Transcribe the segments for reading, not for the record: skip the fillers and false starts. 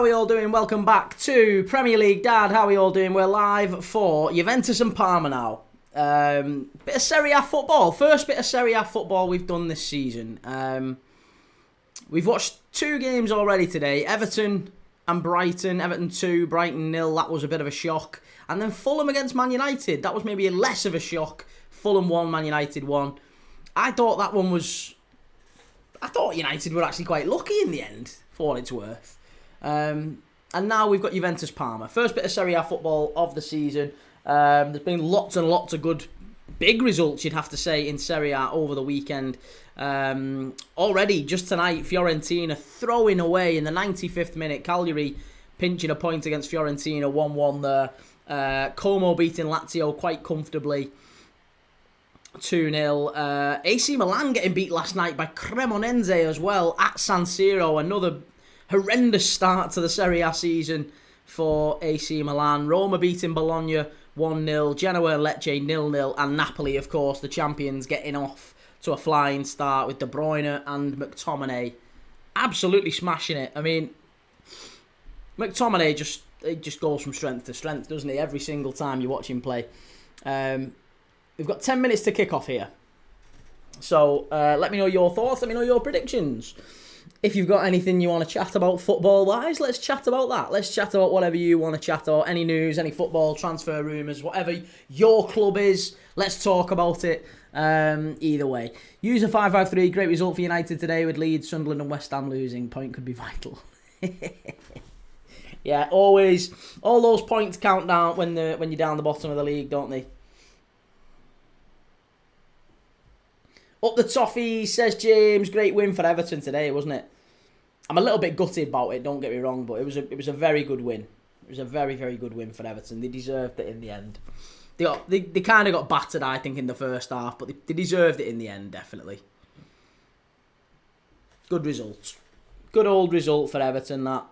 are we all doing? Welcome back to Premier League Dad. How are we all doing? We're live for Juventus and Parma now. Bit of Serie A football. First bit of Serie A football we've done this season. We've watched two games already today. Everton and Brighton. Everton 2, Brighton 0. That was a bit of a shock. And then Fulham against Man United. That was maybe less of a shock. Fulham 1, Man United 1. I thought that one was... I thought United were actually quite lucky in the end, for what it's worth. And now we've got Juventus Parma. First bit of Serie A football of the season. There's been lots and lots of good, big results, you'd have to say, in Serie A over the weekend. Already, just tonight, Fiorentina throwing away in the 95th minute. Cagliari pinching a point against Fiorentina, 1-1 there. Como beating Lazio quite comfortably, 2-0. AC Milan getting beat last night by Cremonese as well at San Siro. Another horrendous start to the Serie A season for AC Milan. Roma beating Bologna 1-0. Genoa and Lecce 0-0. And Napoli, of course, the champions, getting off to a flying start with De Bruyne and McTominay absolutely smashing it. I mean, McTominay just goes from strength to strength, doesn't he? Every single time you watch him play. We've got 10 minutes to kick off here. So let me know your thoughts. Let me know your predictions. If you've got anything you want to chat about football-wise, let's chat about that. Let's chat about whatever you want to chat about. Any news, any football, transfer rumours, whatever your club is, let's talk about it. Either way. User 553, great result for United today with Leeds, Sunderland and West Ham losing. Point could be vital. Yeah, always. All those points count down when you're down the bottom of the league, don't they? Up the toffee, says James. Great win for Everton today, wasn't it? I'm a little bit gutted about it, don't get me wrong, but it was a very good win. It was a very, very good win for Everton. They deserved it in the end. They kind of got battered, I think, in the first half, but they deserved it in the end, definitely. Good result. Good old result for Everton, that.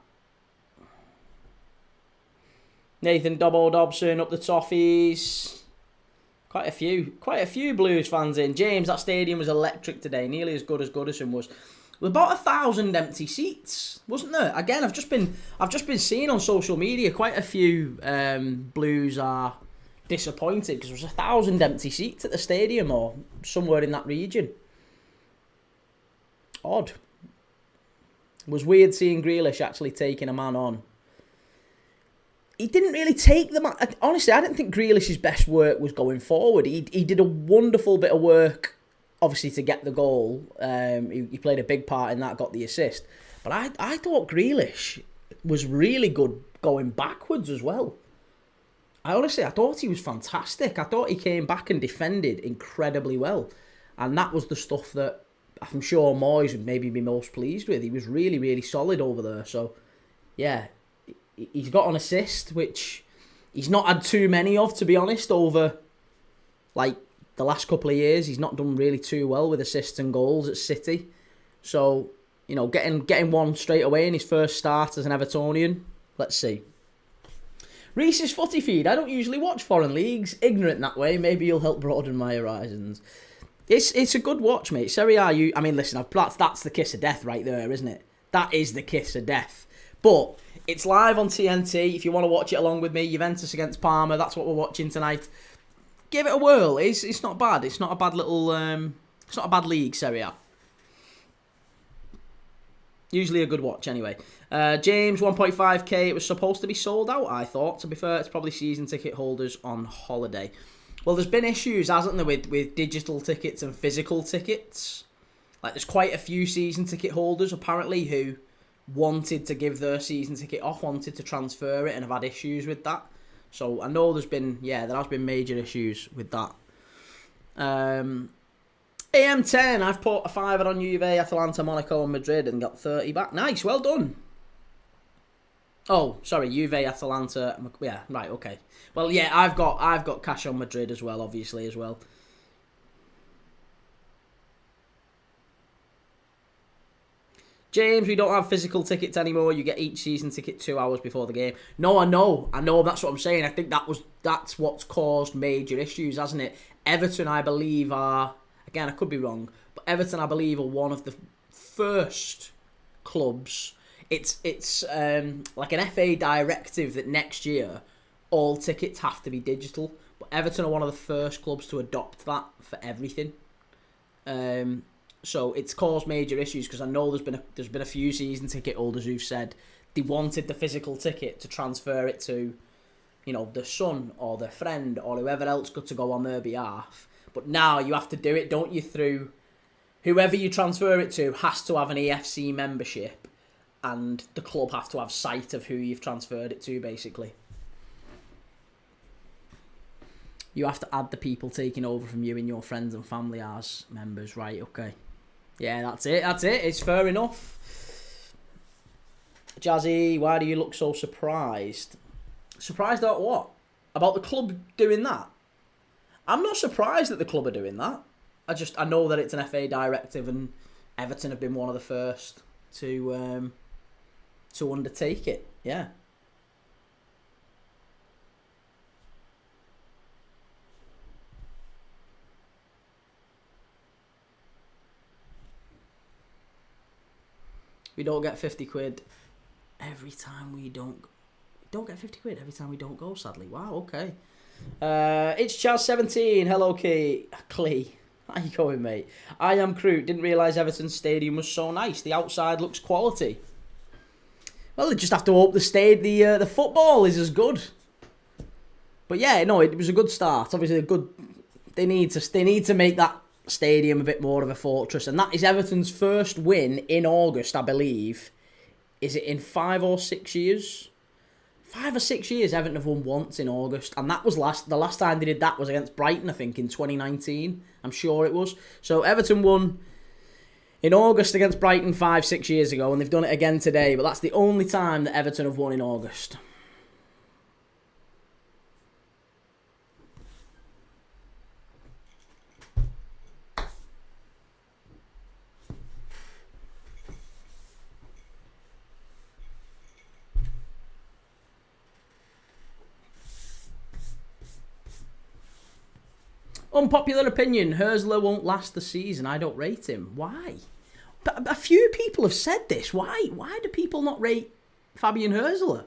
Nathan Dobbo Dobson up the toffees. Quite a few Blues fans in. James, that stadium was electric today, nearly as good as Goodison was. With about 1,000 empty seats, wasn't there? Again, I've just been seeing on social media quite a few Blues are disappointed because there was 1,000 empty seats at the stadium or somewhere in that region. Odd. It was weird seeing Grealish actually taking a man on. He didn't really take the man. Honestly, I didn't think Grealish's best work was going forward. He did a wonderful bit of work, obviously, to get the goal. He played a big part in that, got the assist. But I thought Grealish was really good going backwards as well. I thought he was fantastic. I thought he came back and defended incredibly well. And that was the stuff that I'm sure Moyes would maybe be most pleased with. He was really, really solid over there. So, yeah, he's got an assist, which he's not had too many of, to be honest, over like the last couple of years. He's not done really too well with assists and goals at City. So, you know, getting one straight away in his first start as an Evertonian, let's see. Reese's Footy Feed. I don't usually watch foreign leagues. Ignorant that way. Maybe you'll help broaden my horizons. It's a good watch, mate. Serie A, listen, that's the kiss of death right there, isn't it? That is the kiss of death. But it's live on TNT. If you want to watch it along with me, Juventus against Parma, that's what we're watching tonight. Give it a whirl. It's not bad. It's not a bad little... it's not a bad league, Serie A. Usually a good watch, anyway. James, 1.5k. It was supposed to be sold out, I thought. To be fair, it's probably season ticket holders on holiday. Well, there's been issues, hasn't there, with digital tickets and physical tickets. Like, there's quite a few season ticket holders, apparently, who wanted to give their season ticket off, wanted to transfer it, and have had issues with that. So, I know there has been major issues with that. AM10, I've put a fiver on Juve, Atalanta, Monaco and Madrid and got 30 back. Nice, well done. Oh, sorry, Juve, Atalanta. Yeah, right, okay. Well, yeah, I've got cash on Madrid as well, obviously, as well. James, we don't have physical tickets anymore. You get each season ticket 2 hours before the game. No, I know. That's what I'm saying. I think that's what's caused major issues, hasn't it? Everton, I believe, are... Again, I could be wrong, but Everton, I believe, are one of the first clubs It's like an FA directive that next year all tickets have to be digital. But Everton are one of the first clubs to adopt that for everything. So it's caused major issues because I know there's been a few season ticket holders who've said they wanted the physical ticket to transfer it to, their son or their friend or whoever else got to go on their behalf. But now you have to do it, don't you, through whoever you transfer it to has to have an EFC membership, and the club have to have sight of who you've transferred it to, basically. You have to add the people taking over from you and your friends and family as members, right? Okay. Yeah, that's it. It's fair enough. Jazzy, why do you look so surprised? Surprised about what? About the club doing that? I'm not surprised that the club are doing that. I know that it's an FA directive, and Everton have been one of the first to undertake it. Yeah. We don't get 50 quid every time we don't get 50 quid every time we don't go, sadly. Wow, okay. It's Chaz17. Hello, Clee. How you going, mate? I am Crew. Didn't realise Everton Stadium was so nice. The outside looks quality. Well, they just have to hope the football is as good. But yeah, no, it was a good start. Obviously, they need to make that stadium a bit more of a fortress, and that is Everton's first win in August, I believe. Is it in 5 or 6 years? 5 or 6 years Everton have won once in August, and that was the last time they did that was against Brighton, I think, in 2019. I'm sure it was. So Everton won in August against Brighton 5-6 years ago, and they've done it again today, but that's the only time that Everton have won in August. Unpopular opinion, Herzler won't last the season. I don't rate him. Why? But a few people have said this. Why do people not rate Fabian Herzler?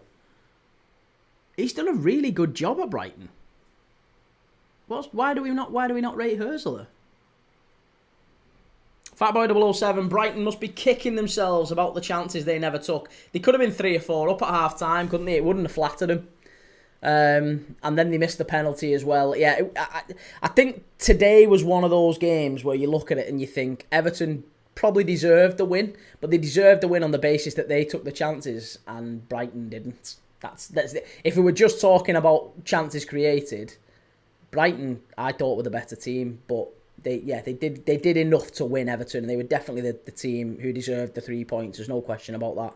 He's done a really good job at Brighton. Why do we not rate Herzler? Fatboy007, Brighton must be kicking themselves about the chances they never took. They could have been 3 or 4 up at half time, couldn't they? It wouldn't have flattered them. And then they missed the penalty as well. Yeah, I think today was one of those games where you look at it and you think Everton probably deserved the win, but they deserved the win on the basis that they took the chances and Brighton didn't. That's if we were just talking about chances created, Brighton I thought were the better team, but they did enough to win Everton, and they were definitely the team who deserved the 3 points. There's no question about that.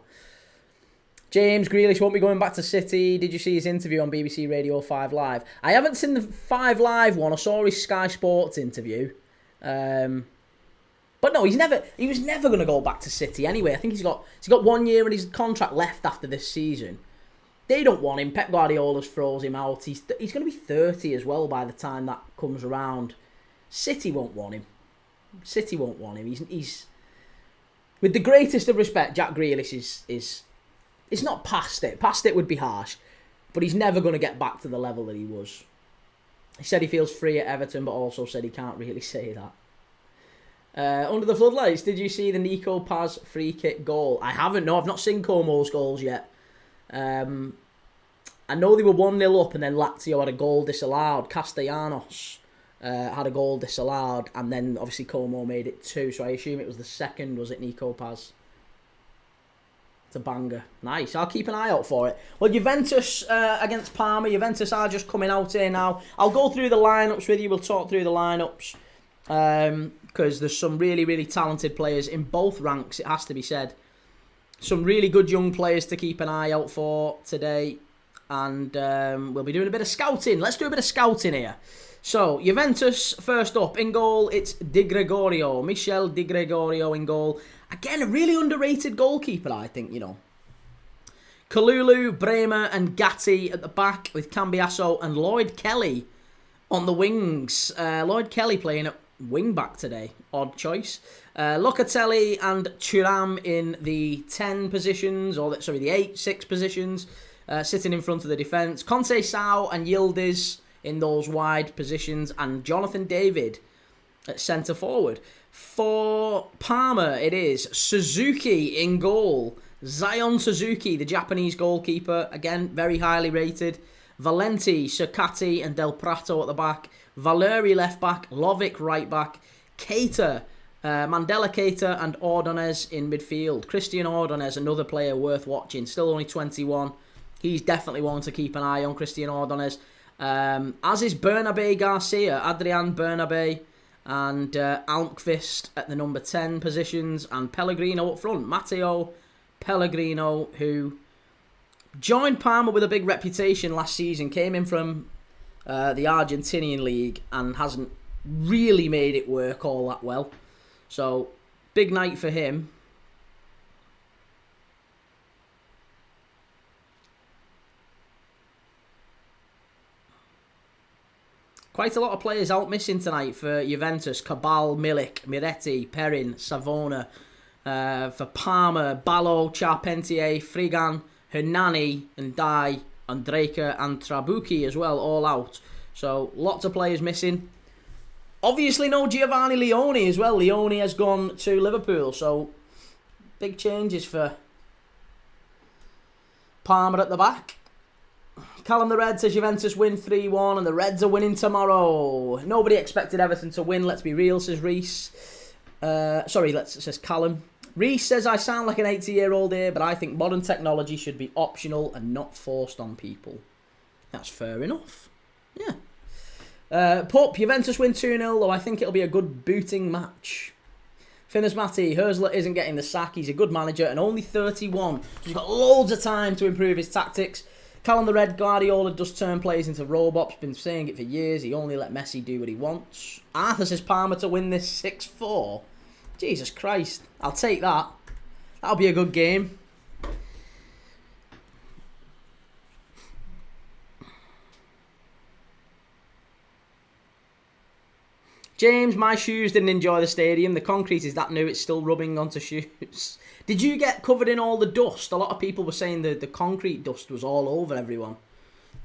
James Grealish won't be going back to City. Did you see his interview on BBC Radio 5 Live? I haven't seen the 5 Live one. I saw his Sky Sports interview. But no, he was never going to go back to City anyway. I think he's got 1 year in his contract left after this season. They don't want him. Pep Guardiola's froze him out. He's going to be 30 as well by the time that comes around. City won't want him. He's with the greatest of respect, Jack Grealish is it's not past it. Past it would be harsh. But he's never going to get back to the level that he was. He said he feels free at Everton, but also said he can't really say that. Under the floodlights, did you see the Nico Paz free kick goal? I haven't, no. I've not seen Como's goals yet. I know they were 1-0 up and then Lazio had a goal disallowed. Castellanos had a goal disallowed, and then obviously Como made it 2, so I assume it was the second, was it, Nico Paz? It's a banger. Nice. I'll keep an eye out for it. Well, Juventus against Parma. Juventus are just coming out here now. I'll go through the lineups with you. We'll talk through the lineups. Because there's some really, really talented players in both ranks, it has to be said. Some really good young players to keep an eye out for today. And we'll be doing a bit of scouting. Let's do a bit of scouting here. So, Juventus, first up. In goal, it's Di Gregorio. Michel Di Gregorio in goal. Again, a really underrated goalkeeper, I think, Kalulu, Bremer and Gatti at the back with Cambiasso and Lloyd Kelly on the wings. Lloyd Kelly playing at wing back today. Odd choice. Locatelli and Thuram in the 10 positions, the 8-6 positions, sitting in front of the defence. Conte, Sao and Yildiz in those wide positions, and Jonathan David at centre forward. For Parma, it is Suzuki in goal. Zion Suzuki, the Japanese goalkeeper, again, very highly rated. Valenti, Cercati and Del Prato at the back. Valeri left back, Lovic right back. Keita, Mandela Keita and Ordonez in midfield. Christian Ordonez, another player worth watching, still only 21. He's definitely one to keep an eye on, Christian Ordonez. As is Bernabe Garcia, Adrian Bernabe, and Almqvist at the number 10 positions, and Pellegrino up front. Matteo Pellegrino, who joined Parma with a big reputation last season, came in from the Argentinian league and hasn't really made it work all that well. So, big night for him. Quite a lot of players out missing tonight for Juventus. Cabal, Milik, Miretti, Perrin, Savona. For Parma, Ballo, Charpentier, Frigan, Hernani, and Dai, Andreka and Trabucchi as well, all out. So, lots of players missing. Obviously, no Giovanni Leone as well. Leone has gone to Liverpool, so big changes for Parma at the back. Callum the Red says Juventus win 3-1 and the Reds are winning tomorrow. Nobody expected Everton to win, let's be real, says Reese. Says Callum. Reese says, I sound like an 80-year-old here, but I think modern technology should be optional and not forced on people. That's fair enough. Yeah. Pup, Juventus win 2-0, though I think it'll be a good booting match. Finners Matty, Herzler isn't getting the sack. He's a good manager and only 31. So he's got loads of time to improve his tactics. Callum the Red, Guardiola does turn players into robots. Been saying it for years. He only let Messi do what he wants. Arthur says Parma to win this 6-4. Jesus Christ. I'll take that. That'll be a good game. James, my shoes didn't enjoy the stadium. The concrete is that new, it's still rubbing onto shoes. Did you get covered in all the dust? A lot of people were saying that the concrete dust was all over everyone.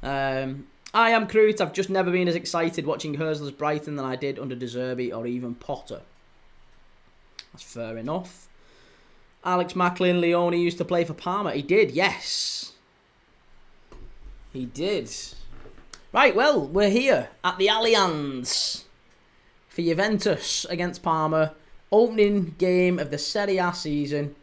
I am Crute. I've just never been as excited watching Herzler's Brighton than I did under De Zerbi or even Potter. That's fair enough. Alex Macklin, Leone used to play for Parma. He did, yes. He did. Right, well, we're here at the Allianz for Juventus against Parma. Opening game of the Serie A season.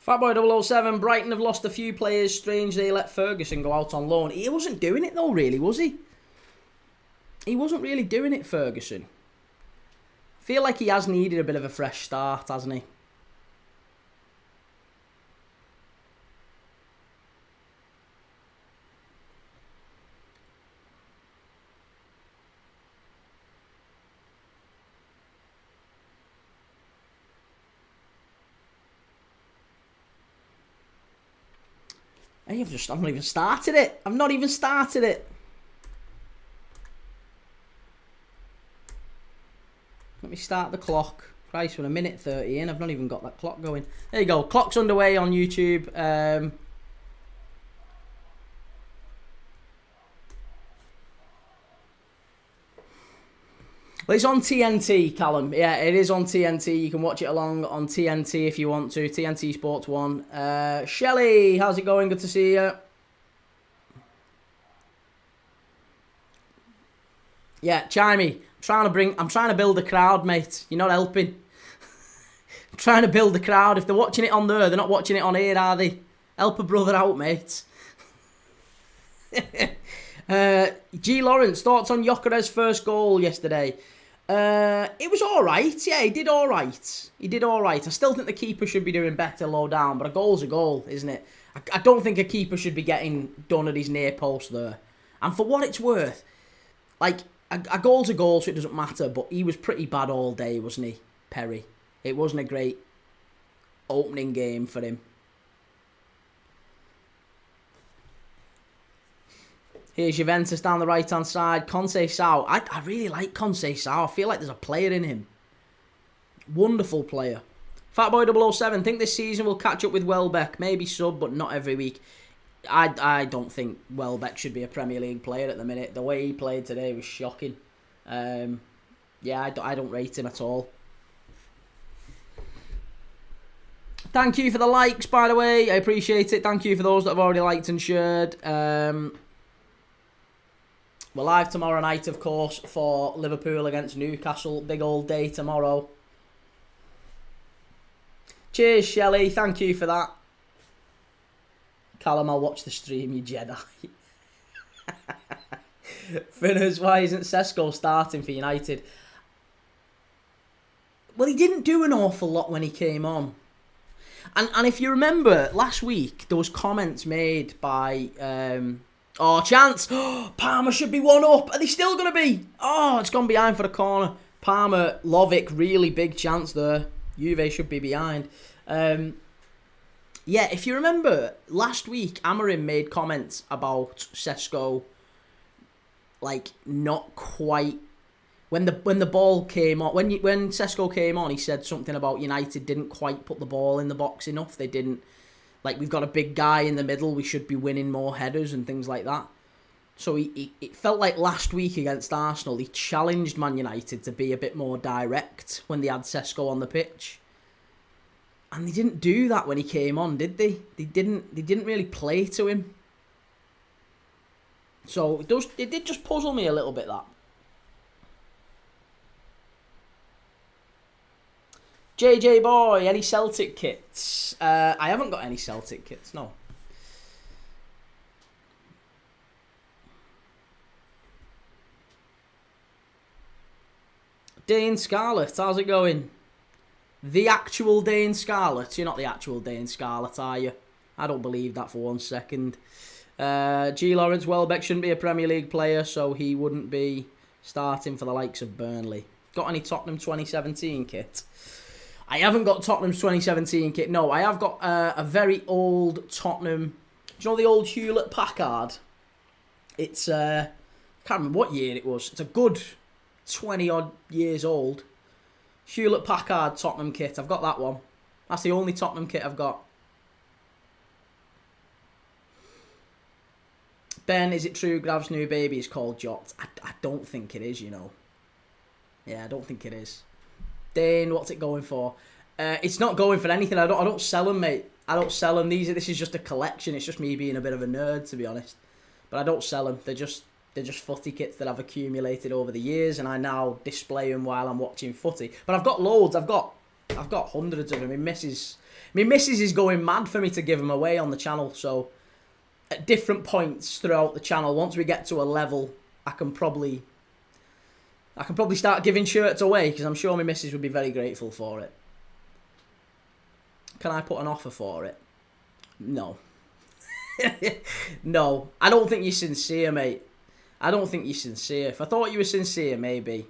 Fatboy007, Brighton have lost a few players. Strange they let Ferguson go out on loan. He wasn't doing it though, really, was he? He wasn't really doing it, Ferguson. I feel like he has needed a bit of a fresh start, hasn't he? I've not even started it. I've not even started it. Let me start the clock. Christ, we're a minute 30 in. I've not even got that clock going. There you go. Clock's underway on YouTube. Well, it's on TNT, Callum. Yeah, it is on TNT. You can watch it along on TNT if you want to. TNT Sports 1. Shelley, how's it going? Good to see you. Yeah, Chimey. I'm trying to build a crowd, mate. You're not helping. I'm trying to build a crowd. If they're watching it on there, they're not watching it on here, are they? Help a brother out, mate. G. Lawrence, thoughts on Gyökeres' first goal yesterday? It was alright. Yeah, he did alright. I still think the keeper should be doing better low down, but a goal's a goal, isn't it? I don't think a keeper should be getting done at his near post there. And for what it's worth, like, a goal's a goal, so it doesn't matter, but he was pretty bad all day, wasn't he, Perry? It wasn't a great opening game for him. Here's Juventus down the right-hand side. Conceição. I really like Conceição. I feel like there's a player in him. Wonderful player. Fatboy007. Think this season will catch up with Welbeck. Maybe sub, but not every week. I don't think Welbeck should be a Premier League player at the minute. The way he played today was shocking. Yeah, I don't rate him at all. Thank you for the likes, by the way. I appreciate it. Thank you for those that have already liked and shared. We're live tomorrow night, of course, for Liverpool against Newcastle. Big old day tomorrow. Cheers, Shelley. Thank you for that. Callum, I'll watch the stream, you Jedi. Finners, why isn't Sesko starting for United? Well, he didn't do an awful lot when he came on. And if you remember, last week, there was comments made by... oh, chance! Parma should be 1-up. Are they still going to be? Oh, it's gone behind for the corner. Parma, Lovic, really big chance there. Juve should be behind. Yeah, if you remember, last week, Amorim made comments about Sesko, like, not quite... When the ball came on, when Sesko came on, he said something about United didn't quite put the ball in the box enough. They didn't... Like, we've got a big guy in the middle. We should be winning more headers and things like that. So it felt like last week against Arsenal, he challenged Man United to be a bit more direct when they had Sesko on the pitch. And they didn't do that when he came on, did they? They didn't really play to him. So it did just puzzle me a little bit, that. JJ boy, any Celtic kits? I haven't got any Celtic kits, no. Dane Scarlett, how's it going? The actual Dane Scarlett? You're not the actual Dane Scarlett, are you? I don't believe that for 1 second. G. Lawrence, Welbeck shouldn't be a Premier League player, so he wouldn't be starting for the likes of Burnley. Got any Tottenham 2017 kit? I haven't got Tottenham's 2017 kit. No, I have got a very old Tottenham... Do you know the old Hewlett-Packard? It's... I can't remember what year it was. It's a good 20-odd years old. Hewlett-Packard Tottenham kit. I've got that one. That's the only Tottenham kit I've got. Ben, is it true Grav's new baby is called Jot? I don't think it is, you know. Yeah, I don't think it is. Dane, what's it going for? It's not going for anything. I don't sell them, mate. I don't sell them. This is just a collection. It's just me being a bit of a nerd, to be honest. But I don't sell them. They're just footy kits that I've accumulated over the years, and I now display them while I'm watching footy. But I've got loads. I've got hundreds of them. My missus is going mad for me to give them away on the channel. So at different points throughout the channel, once we get to a level, I can probably start giving shirts away, because I'm sure my missus would be very grateful for it. Can I put an offer for it? No. No. I don't think you're sincere, mate. I don't think you're sincere. If I thought you were sincere, maybe.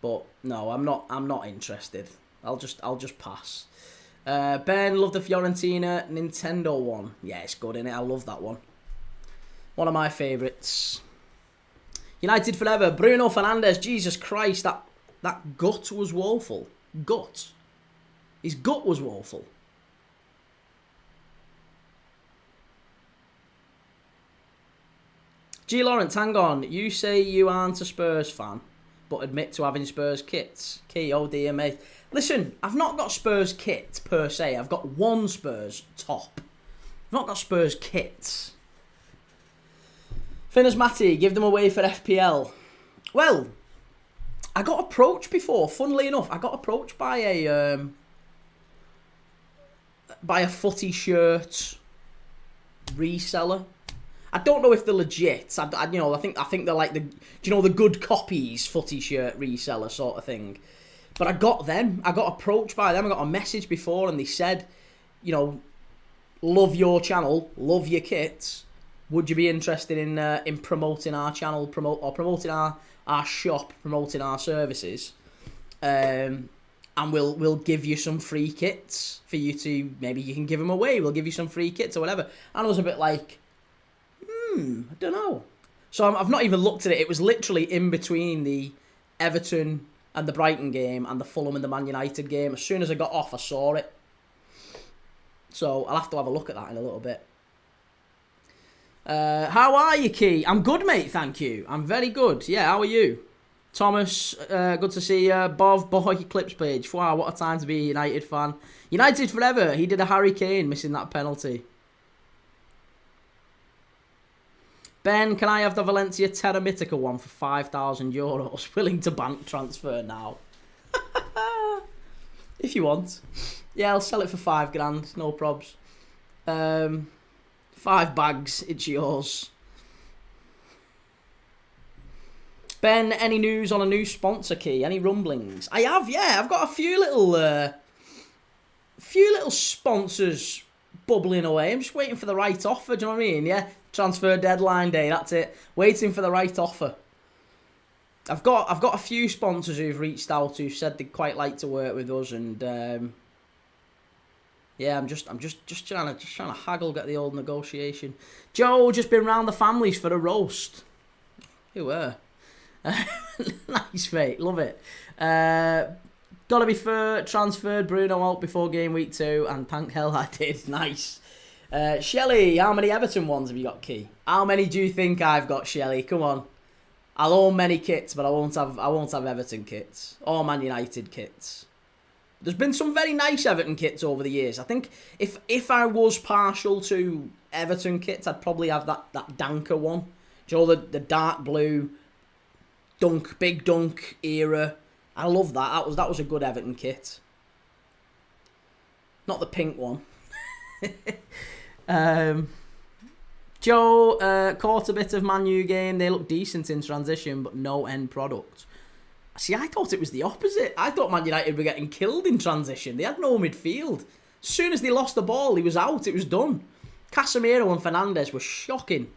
But no, I'm not interested. I'll just pass. Ben, love the Fiorentina Nintendo one. Yeah, it's good, innit? I love that one. One of my favourites. United forever. Bruno Fernandes. Jesus Christ, that gut was woeful. Gut. His gut was woeful. G. Lawrence, hang on. You say you aren't a Spurs fan, but admit to having Spurs kits. Key, oh dear me. Listen, I've not got Spurs kit per se. I've got one Spurs top. I've not got Spurs kits. Finners Matty, give them away for FPL. Well, I got approached before. Funnily enough, I got approached by a footy shirt reseller. I don't know if they're legit. I think they're like the good copies footy shirt reseller sort of thing. But I got them. I got approached by them. I got a message before, and they said, love your channel, love your kits. Would you be interested in promoting our channel, promoting our shop, promoting our services? And we'll give you some free kits for you to, maybe you can give them away. We'll give you some free kits or whatever. And I was a bit like, I don't know. So I've not even looked at it. It was literally in between the Everton and the Brighton game and the Fulham and the Man United game. As soon as I got off, I saw it. So I'll have to have a look at that in a little bit. How are you, Key? I'm good, mate, thank you. I'm very good. Yeah, how are you? Thomas, good to see you. Bob, boy, clips page. Wow, what a time to be a United fan. United forever. He did a Harry Kane, missing that penalty. Ben, can I have the Valencia Terra Mythica one for €5,000? Willing to bank transfer now. If you want. Yeah, I'll sell it for £5,000. No probs. 5 bags, it's yours. Ben, any news on a new sponsor, Key? Any rumblings? I have, yeah. I've got a few little sponsors bubbling away. I'm just waiting for the right offer, do you know what I mean? Yeah, transfer deadline day, that's it. Waiting for the right offer. I've got a few sponsors who've reached out who said they'd quite like to work with us, and yeah, I'm just trying to haggle, get the old negotiation. Joe, just been round the families for a roast. Who were? Nice, mate. Love it. Gotta be fair, transferred Bruno out before game week 2, and thank hell I did. Nice. Shelley, how many Everton ones have you got, Key? How many do you think I've got, Shelley? Come on. I'll own many kits, but I won't have Everton kits or Man United kits. There's been some very nice Everton kits over the years. I think if I was partial to Everton kits, I'd probably have that Danker one. Do you know, the dark blue big dunk era. I love that. That was a good Everton kit. Not the pink one. Joe, caught a bit of Man U game. They look decent in transition, but no end product. See, I thought it was the opposite. I thought Man United were getting killed in transition. They had no midfield. As soon as they lost the ball, he was out. It was done. Casemiro and Fernandes were shocking.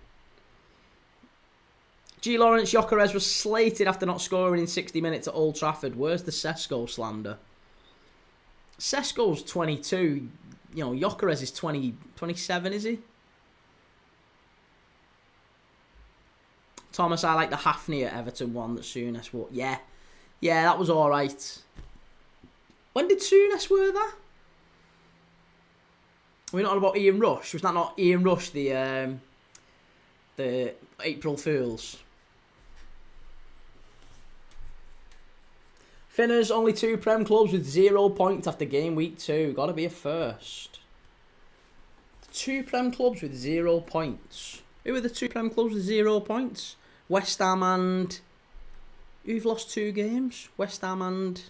G. Lawrence Gyökeres was slated after not scoring in 60 minutes at Old Trafford. Where's the Sesko slander? Sesko's 22. Gyökeres is 27, is he? Thomas, I like the Hafney at Everton one that Souness wore. Yeah, that was alright. When did Souness wear that? Are we not on about Ian Rush? Was that not Ian Rush, the April Fools? Finners, only 2 Prem clubs with 0 points after game week 2. Gotta be a first. 2 Prem clubs with 0 points. Who are the 2 Prem clubs with 0 points? West Ham and... Who've lost 2 games? West Ham and...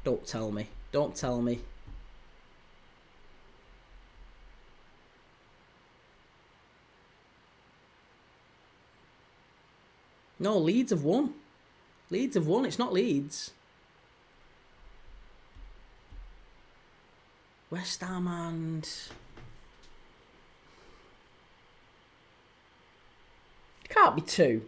Don't tell me. Don't tell me. No, Leeds have won. Leeds have won. It's not Leeds. West Ham and... It can't be 2.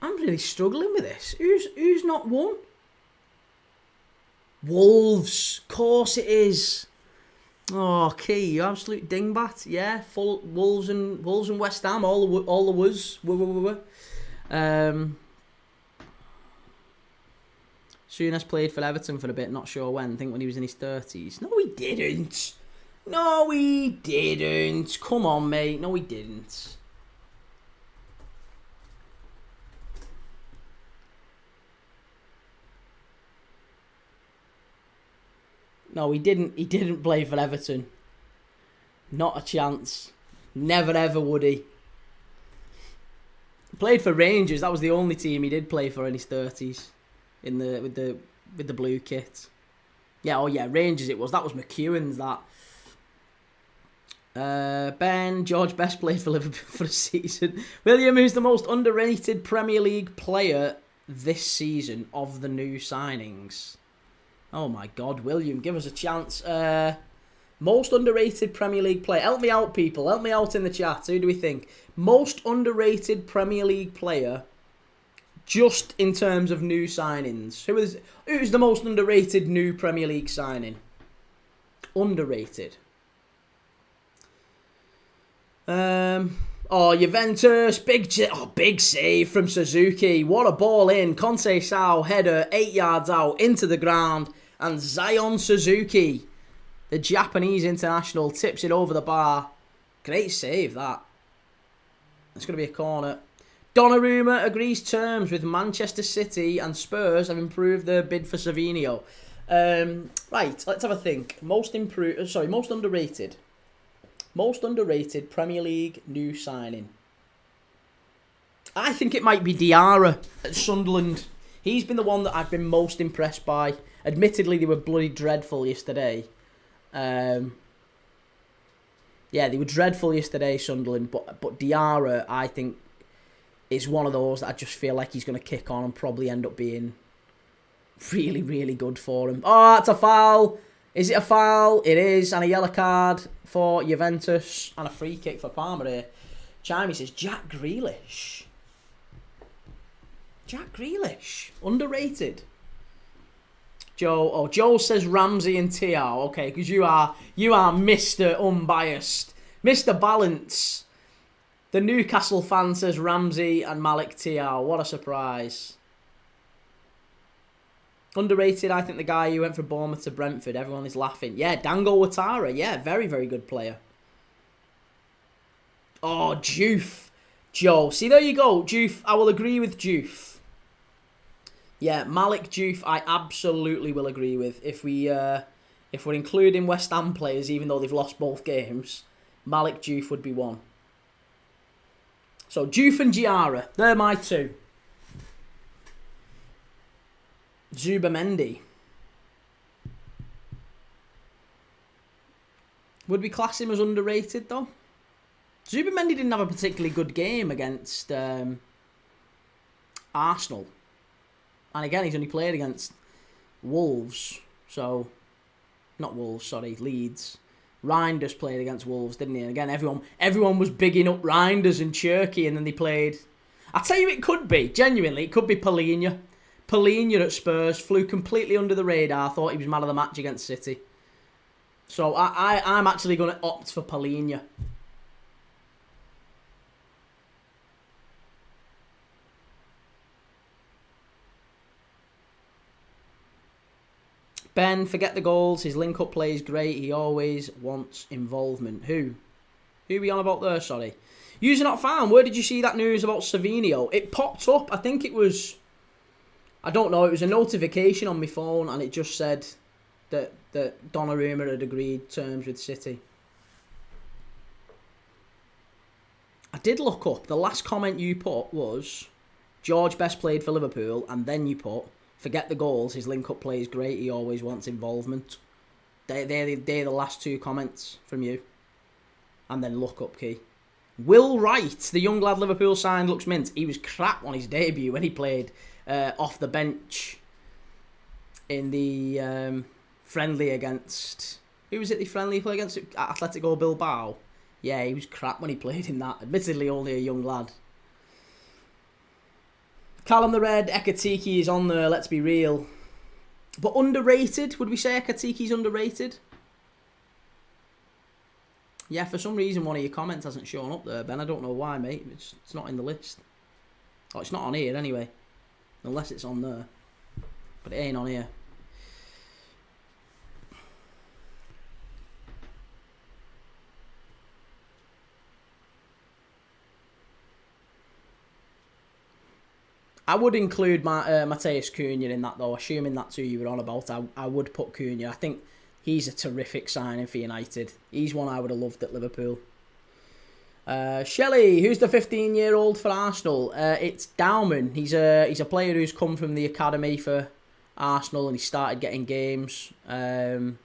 I'm really struggling with this. Who's not won? Wolves. Of course it is. Oh, Key, you absolute dingbat. Yeah, full Wolves and West Ham. All the was. Souness played for Everton for a bit, not sure when. I think when he was in his 30s. No, he didn't. No, he didn't. Come on, mate. No, he didn't. No, he didn't. He didn't play for Everton. Not a chance. Never ever would he. He played for Rangers. That was the only team he did play for in his 30s. With the blue kit. Yeah, oh yeah, Rangers it was. That was McEwen's that. Ben, George Best played for Liverpool for a season. William, who's the most underrated Premier League player this season of the new signings? Oh my God, William, give us a chance. Most underrated Premier League player. Help me out, people. Help me out in the chat. Who do we think? Most underrated Premier League player, just in terms of new signings. Who's the most underrated new Premier League signing? Underrated. Juventus, big save from Suzuki. What a ball in. Conceição header 8 yards out into the ground, and Zion Suzuki, the Japanese international, tips it over the bar. Great save that. It's going to be a corner. Donnarumma agrees terms with Manchester City, and Spurs have improved their bid for Savinho. Right, let's have a think. Most underrated. Most underrated Premier League new signing. I think it might be Diarra at Sunderland. He's been the one that I've been most impressed by. Admittedly, they were bloody dreadful yesterday. Yeah, they were dreadful yesterday, Sunderland. But Diarra, I think, is one of those that I just feel like he's going to kick on and probably end up being really, really good for him. Oh, that's a foul. Is it a foul? It is. And a yellow card for Juventus. And a free kick for Parma here. Chimey says, Jack Grealish. Jack Grealish. Underrated. Joe says Ramsey and Thiaw. Okay, because you are Mr. Unbiased. Mr. Balance. The Newcastle fan says Ramsey and Malik Thiaw. What a surprise. Underrated, I think the guy who went from Bournemouth to Brentford. Everyone is laughing. Yeah, Dango Ouattara. Yeah, very, very good player. Oh, Juve. Joe. See, there you go. Juve. I will agree with Juve. Yeah, Malik Juve, I absolutely will agree with. If we're including West Ham players, even though they've lost both games, Malik Juve would be one. So, Juve and Diarra, they're my two. Zubamendi. Would we class him as underrated, though? Zubamendi didn't have a particularly good game against Arsenal. And again, he's only played against Wolves. So, not Wolves, sorry, Leeds. Reinders played against Wolves, didn't he? And again, everyone was bigging up Reinders and Cherky, and then they played. I tell you, it could be, genuinely, it could be Palhinha. Palhinha at Spurs flew completely under the radar. Thought he was man of the match against City. So I'm actually going to opt for Palhinha. Ben, forget the goals. His link-up play is great. He always wants involvement. Who are we on about there, sorry? User not found. Where did you see that news about Savinho? It popped up. I think it was... I don't know. It was a notification on my phone, and it just said that Donnarumma had agreed terms with City. I did look up. The last comment you put was, George Best played for Liverpool, and then you put, forget the goals, his link-up play is great, he always wants involvement. They're the last two comments from you. And then look up, Key. Will Wright, the young lad Liverpool signed, looks mint. He was crap on his debut when he played off the bench in the friendly against... Who was it the friendly he played against? Atletico Bilbao. Yeah, he was crap when he played in that. Admittedly, only a young lad. Callum the Red, Ekatike is on there, let's be real. But underrated? Would we say Ekatike's underrated? Yeah, for some reason one of your comments hasn't shown up there, Ben. I don't know why, mate. It's not in the list. Oh, it's not on here anyway. Unless it's on there. But it ain't on here. I would include Mateus Cunha in that, though, assuming that's who you were on about. I would put Cunha. I think he's a terrific signing for United. He's one I would have loved at Liverpool. Shelley, who's the 15-year-old for Arsenal? It's Dauman. He's a player who's come from the academy for Arsenal and he started getting games. Same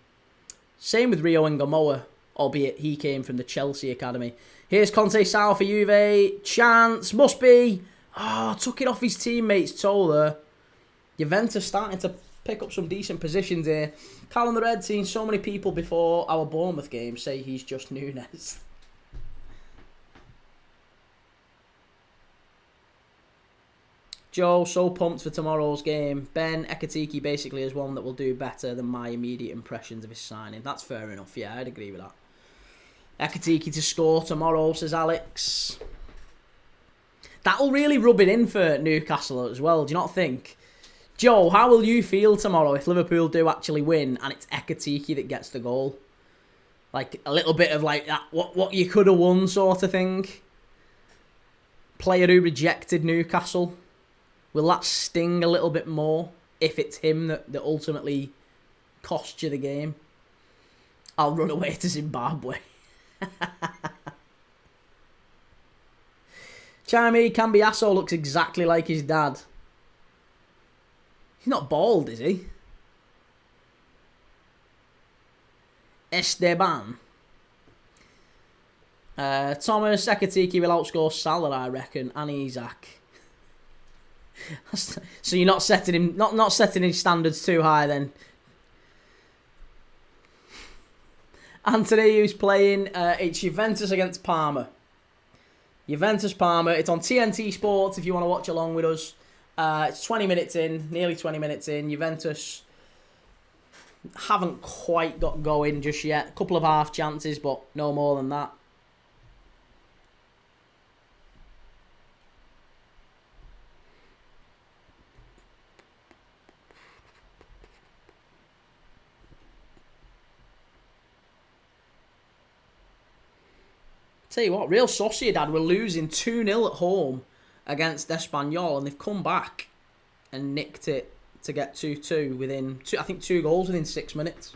with Rio Ngamoa, albeit he came from the Chelsea academy. Here's Conte Sal for Juve. Chance, must be. Oh, took it off his teammate's toe there. Juventus starting to pick up some decent positions here. Callum the Red, seen so many people before our Bournemouth game say he's just Nunes. Joe, so pumped for tomorrow's game. Ben, Ekatike basically is one that will do better than my immediate impressions of his signing. That's fair enough, yeah, I'd agree with that. Ekatike to score tomorrow, says Alex. That'll really rub it in for Newcastle as well, do you not think? Joe, how will you feel tomorrow if Liverpool do actually win and it's Ekatike that gets the goal? Like a little bit of like that, what you could have won sort of thing. Player who rejected Newcastle. Will that sting a little bit more if it's him that ultimately cost you the game? I'll run away to Zimbabwe. Charmy Cambiasso looks exactly like his dad. He's not bald, is he? Esteban. Thomas Ekatike will outscore Salah, I reckon, and Isaac. So you're not setting him, not setting his standards too high then. Anthony, who's playing, it's Juventus against Parma. Juventus Parma. It's on TNT Sports if you want to watch along with us. It's 20 minutes in, nearly 20 minutes in. Juventus haven't quite got going just yet. A couple of half chances, but no more than that. Tell you what, Real Sociedad were losing 2-0 at home against Espanyol, and they've come back and nicked it to get 2-2 within, I think, 2 goals within 6 minutes.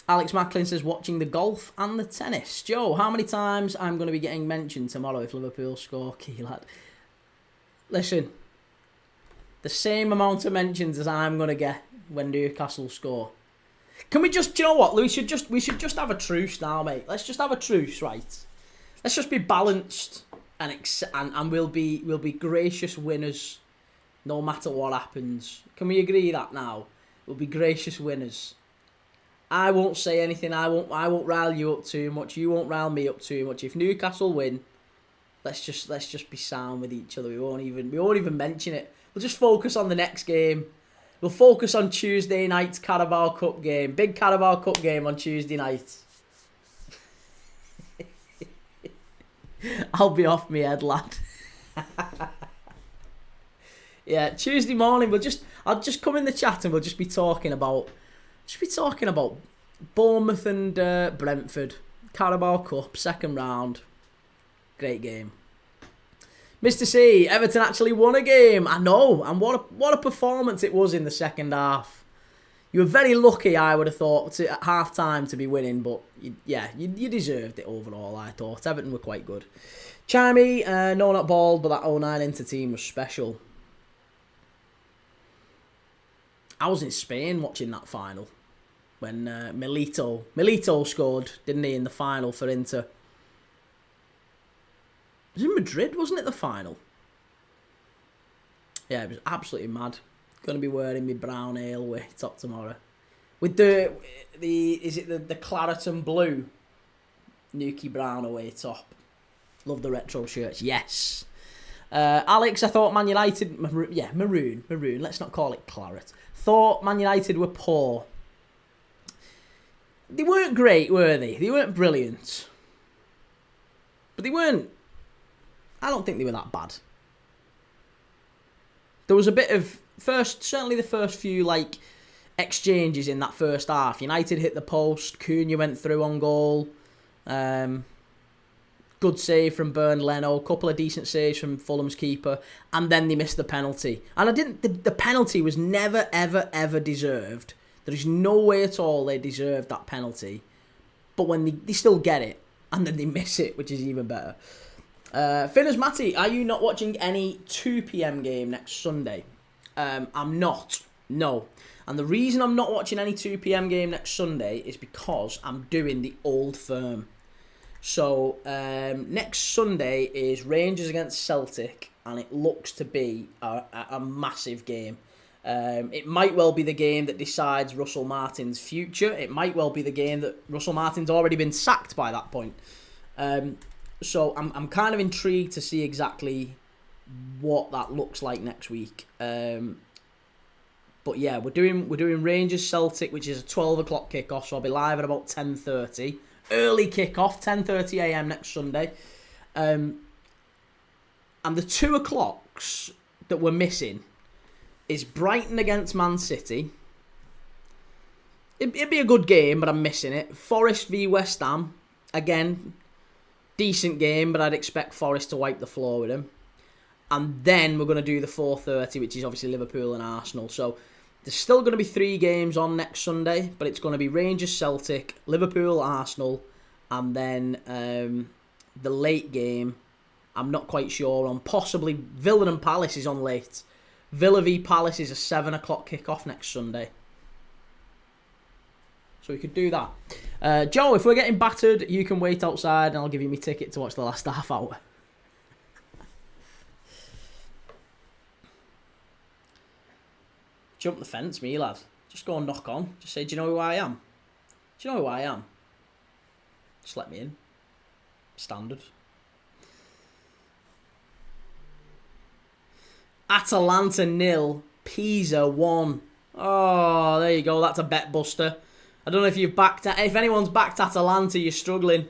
Alex Macklin says, watching the golf and the tennis. Joe, how many times I'm going to be getting mentioned tomorrow if Liverpool score, Key lad? Listen, the same amount of mentions as I'm going to get when Newcastle score. Can we just, do you know what? We should just have a truce now, mate. Let's just have a truce, right? Let's just be balanced and we'll be gracious winners no matter what happens. Can we agree that now? We'll be gracious winners. I won't say anything. I won't rile you up too much. You won't rile me up too much. If Newcastle win, let's just be sound with each other. We won't even mention it. We'll just focus on the next game. We'll focus on Tuesday night's Carabao Cup game. Big Carabao Cup game on Tuesday night. I'll be off my head, lad. Yeah, Tuesday morning I'll just come in the chat and we'll just be talking about Bournemouth and Brentford. Carabao Cup, second round. Great game. Mr. C, Everton actually won a game. I know, and what a performance it was in the second half. You were very lucky, I would have thought, at half-time to be winning, but you deserved it overall, I thought. Everton were quite good. Chimey, no, not bald, but that 09 Inter team was special. I was in Spain watching that final when Milito scored, didn't he, in the final for Inter. It was in Madrid, wasn't it, the final? Yeah, it was absolutely mad. Going to be wearing my brown ale away top tomorrow. With the claret and blue Nuki Brown away top. Love the retro shirts, yes. Alex, I thought Man United... maroon. Let's not call it claret. Thought Man United were poor. They weren't great, were they? They weren't brilliant. But they weren't... I don't think they were that bad. There was a bit of... Certainly the first few, exchanges in that first half. United hit the post. Cunha went through on goal. Good save from Bernd Leno. Couple of decent saves from Fulham's keeper. And then they missed the penalty. And the penalty was never, ever, ever deserved. There is no way at all they deserved that penalty. But when they still get it. And then they miss it, which is even better. Finners Matty, are you not watching any 2 p.m. game next Sunday? I'm not. No. And the reason I'm not watching any 2 p.m. game next Sunday is because I'm doing the Old Firm. So, next Sunday is Rangers against Celtic, and it looks to be a massive game. It might well be the game that decides Russell Martin's future. It might well be the game that Russell Martin's already been sacked by that point. So, I'm kind of intrigued to see exactly what that looks like next week. But yeah, we're doing Rangers Celtic, which is a 12 o'clock kickoff, so I'll be live at about 10:30. Early kickoff, 10:30 a.m. next Sunday. And the 2 o'clocks that we're missing is Brighton against Man City. It'd be a good game, but I'm missing it. Forest v West Ham. Again, decent game, but I'd expect Forest to wipe the floor with them. And then we're going to do the 4:30, which is obviously Liverpool and Arsenal. So there's still going to be 3 games on next Sunday, but it's going to be Rangers, Celtic, Liverpool, Arsenal, and then the late game, I'm not quite sure on. Possibly Villa and Palace is on late. Villa v Palace is a 7 o'clock kickoff next Sunday. So we could do that. Joe, if we're getting battered, you can wait outside and I'll give you my ticket to watch the last half hour. Jump the fence, me lad. Just go and knock on. Just say, do you know who I am? Do you know who I am? Just let me in. Standard. Atalanta 0, Pisa 1. Oh, there you go. That's a bet buster. I don't know if you've backed... If anyone's backed Atalanta, you're struggling.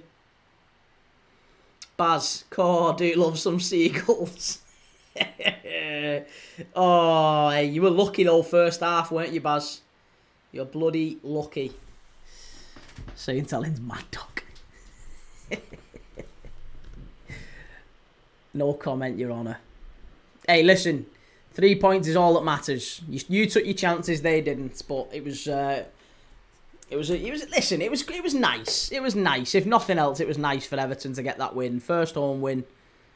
Baz, do you love some seagulls? Oh, hey, you were lucky though first half, weren't you, Baz? You're bloody lucky. So you can tell him mad dog. No comment, Your Honour. Hey, listen, 3 points is all that matters. You took your chances, they didn't, but it was nice. It was nice. If nothing else, it was nice for Everton to get that win. First home win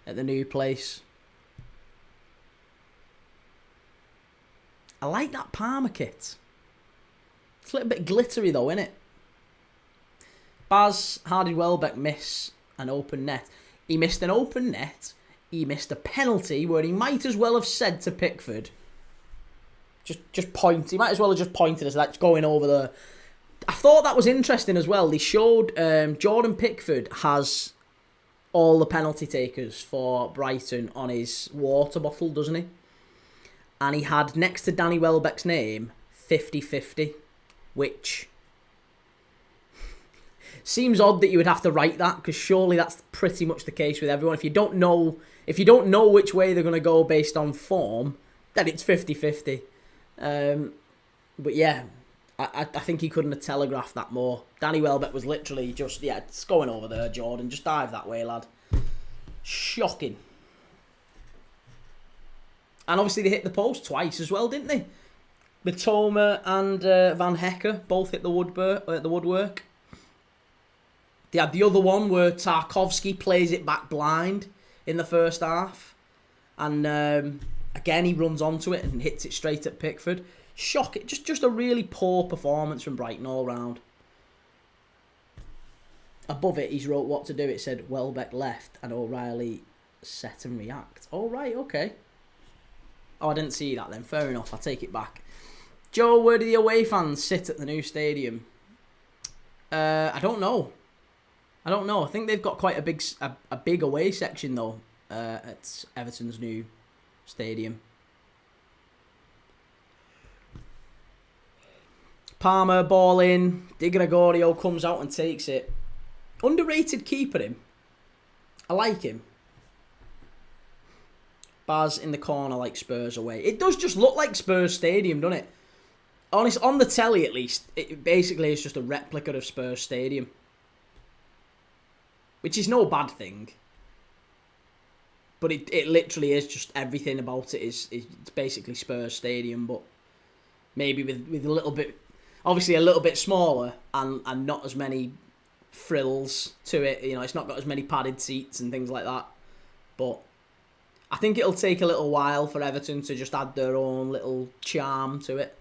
at the new place. I like that Parma kit. It's a little bit glittery though, isn't it? Baz, how did Welbeck miss an open net? He missed an open net. He missed a penalty where he might as well have said to Pickford, just point. He might as well have just pointed as that's going over the... I thought that was interesting as well. They showed Jordan Pickford has all the penalty takers for Brighton on his water bottle, doesn't he? And he had, next to Danny Welbeck's name, 50-50, which seems odd that you would have to write that, because surely that's pretty much the case with everyone. If you don't know which way they're going to go based on form, then it's 50-50. But yeah, I think he couldn't have telegraphed that more. Danny Welbeck was literally just, yeah, it's going over there, Jordan. Just dive that way, lad. Shocking. And obviously they hit the post twice as well, didn't they? Mitoma and Van Hecker both hit the woodwork. They had the other one where Tarkovsky plays it back blind in the first half. And again, he runs onto it and hits it straight at Pickford. Shocking. Just a really poor performance from Brighton all round. Above it, he's wrote what to do. It said Welbeck left and O'Reilly set and react. Oh, right, okay. Oh, I didn't see that then. Fair enough. I'll take it back. Joe, where do the away fans sit at the new stadium? I don't know. I think they've got quite a big away section though at Everton's new stadium. Parma ball in. Di Gregorio comes out and takes it. Underrated keeper him. I like him. Baz in the corner like Spurs away. It does just look like Spurs Stadium, doesn't it? Honest, on the telly at least, it basically is just a replica of Spurs Stadium. Which is no bad thing. But it literally is just everything about it is it's basically Spurs Stadium, but maybe with a little bit, obviously a little bit smaller and not as many frills to it. You know, it's not got as many padded seats and things like that. But I think it'll take a little while for Everton to just add their own little charm to it.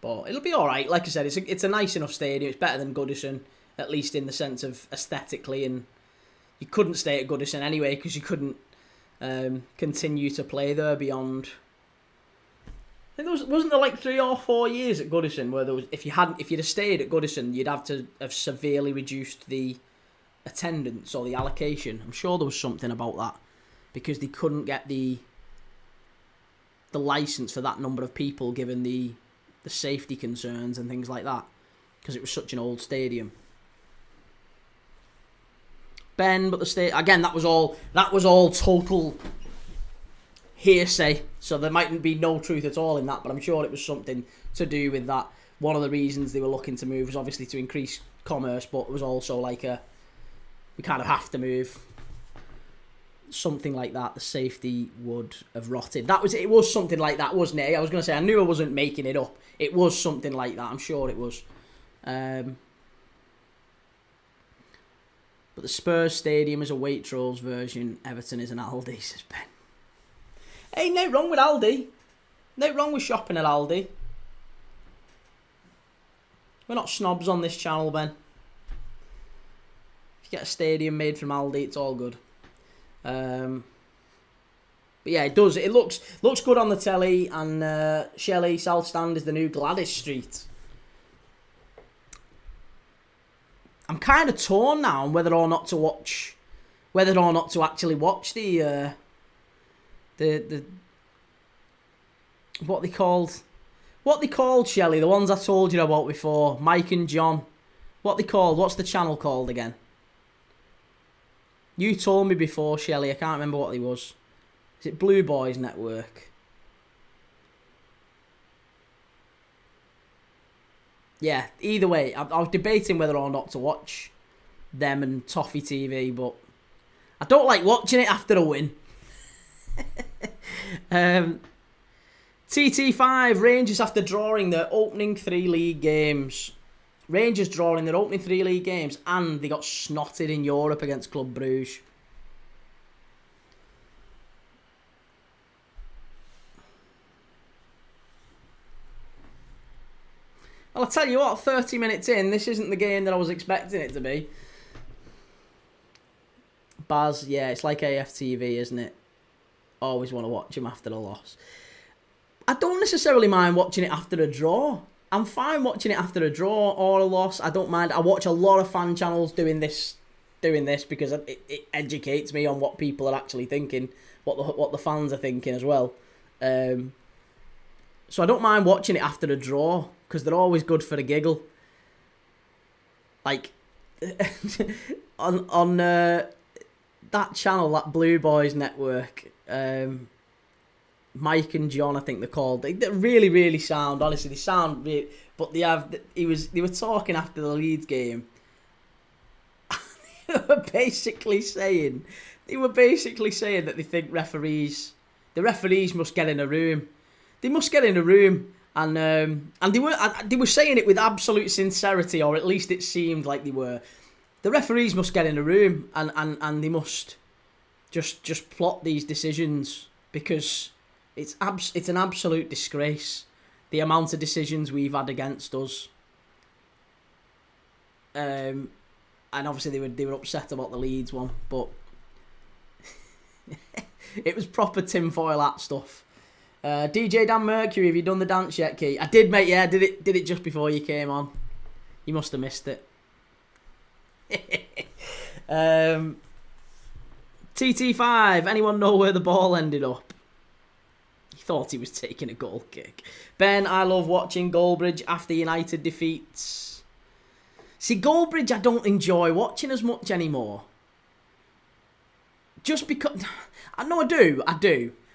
But it'll be all right. Like I said, it's a nice enough stadium. It's better than Goodison, at least in the sense of aesthetically. And you couldn't stay at Goodison anyway because you couldn't continue to play there beyond. I think wasn't there like 3 or 4 years at Goodison where there was if you'd have stayed at Goodison, you'd have to have severely reduced the attendance or the allocation. I'm sure there was something about that because they couldn't get the license for that number of people given the safety concerns and things like that because it was such an old stadium. Ben, but again, that was all total hearsay, so there mightn't be no truth at all in that, but I'm sure it was something to do with that. One of the reasons they were looking to move was obviously to increase commerce, but it was also like we kind of have to move. Something like that, the safety would have rotted. It was something like that, wasn't it? I was going to say, I knew I wasn't making it up. It was something like that, I'm sure it was. But the Spurs Stadium is a Waitrose version. Everton is an Aldi, says Ben. Hey, no wrong with Aldi. No wrong with shopping at Aldi. We're not snobs on this channel, Ben. If you get a stadium made from Aldi, it's all good. But yeah, it does. It looks good on the telly, and Shelley, South Stand is the new Gladys Street. I'm kind of torn now on whether or not to actually watch the what they called, Shelley, the ones I told you about before, Mike and John. What's the channel called again? You told me before, Shelley. I can't remember what it was. Is it Blue Boys Network? Yeah, either way, I was debating whether or not to watch them and Toffee TV, but I don't like watching it after a win. TT5, Rangers after drawing their opening 3 league games. Rangers drawing their opening 3 league games, and they got snotted in Europe against Club Brugge. Well, I'll tell you what, 30 minutes in, this isn't the game that I was expecting it to be. Baz, yeah, it's like AFTV, isn't it? Always want to watch him after a loss. I don't necessarily mind watching it after a draw. I'm fine watching it after a draw or a loss. I don't mind. I watch a lot of fan channels doing this because it educates me on what people are actually thinking, what the fans are thinking as well. So I don't mind watching it after a draw because they're always good for a giggle. Like on that channel, that Blue Boys Network. Mike and John, I think they're called. They're really, really sound. Honestly, they sound really, but they were talking after the Leeds game. They were basically saying that they think the referees must get in a room. They must get in a room, and they were saying it with absolute sincerity, or at least it seemed like they were. The referees must get in a room, and they must just plot these decisions because it's an absolute disgrace, the amount of decisions we've had against us. And obviously they were upset about the Leeds one, but it was proper tinfoil hat stuff. DJ Dan Mercury, have you done the dance yet, Kee? I did, mate. Yeah, did it just before you came on. You must have missed it. TT5, anyone know where the ball ended up? He thought he was taking a goal kick. Ben, I love watching Goldbridge after United defeats. See, Goldbridge I don't enjoy watching as much anymore. Just because... I know I do.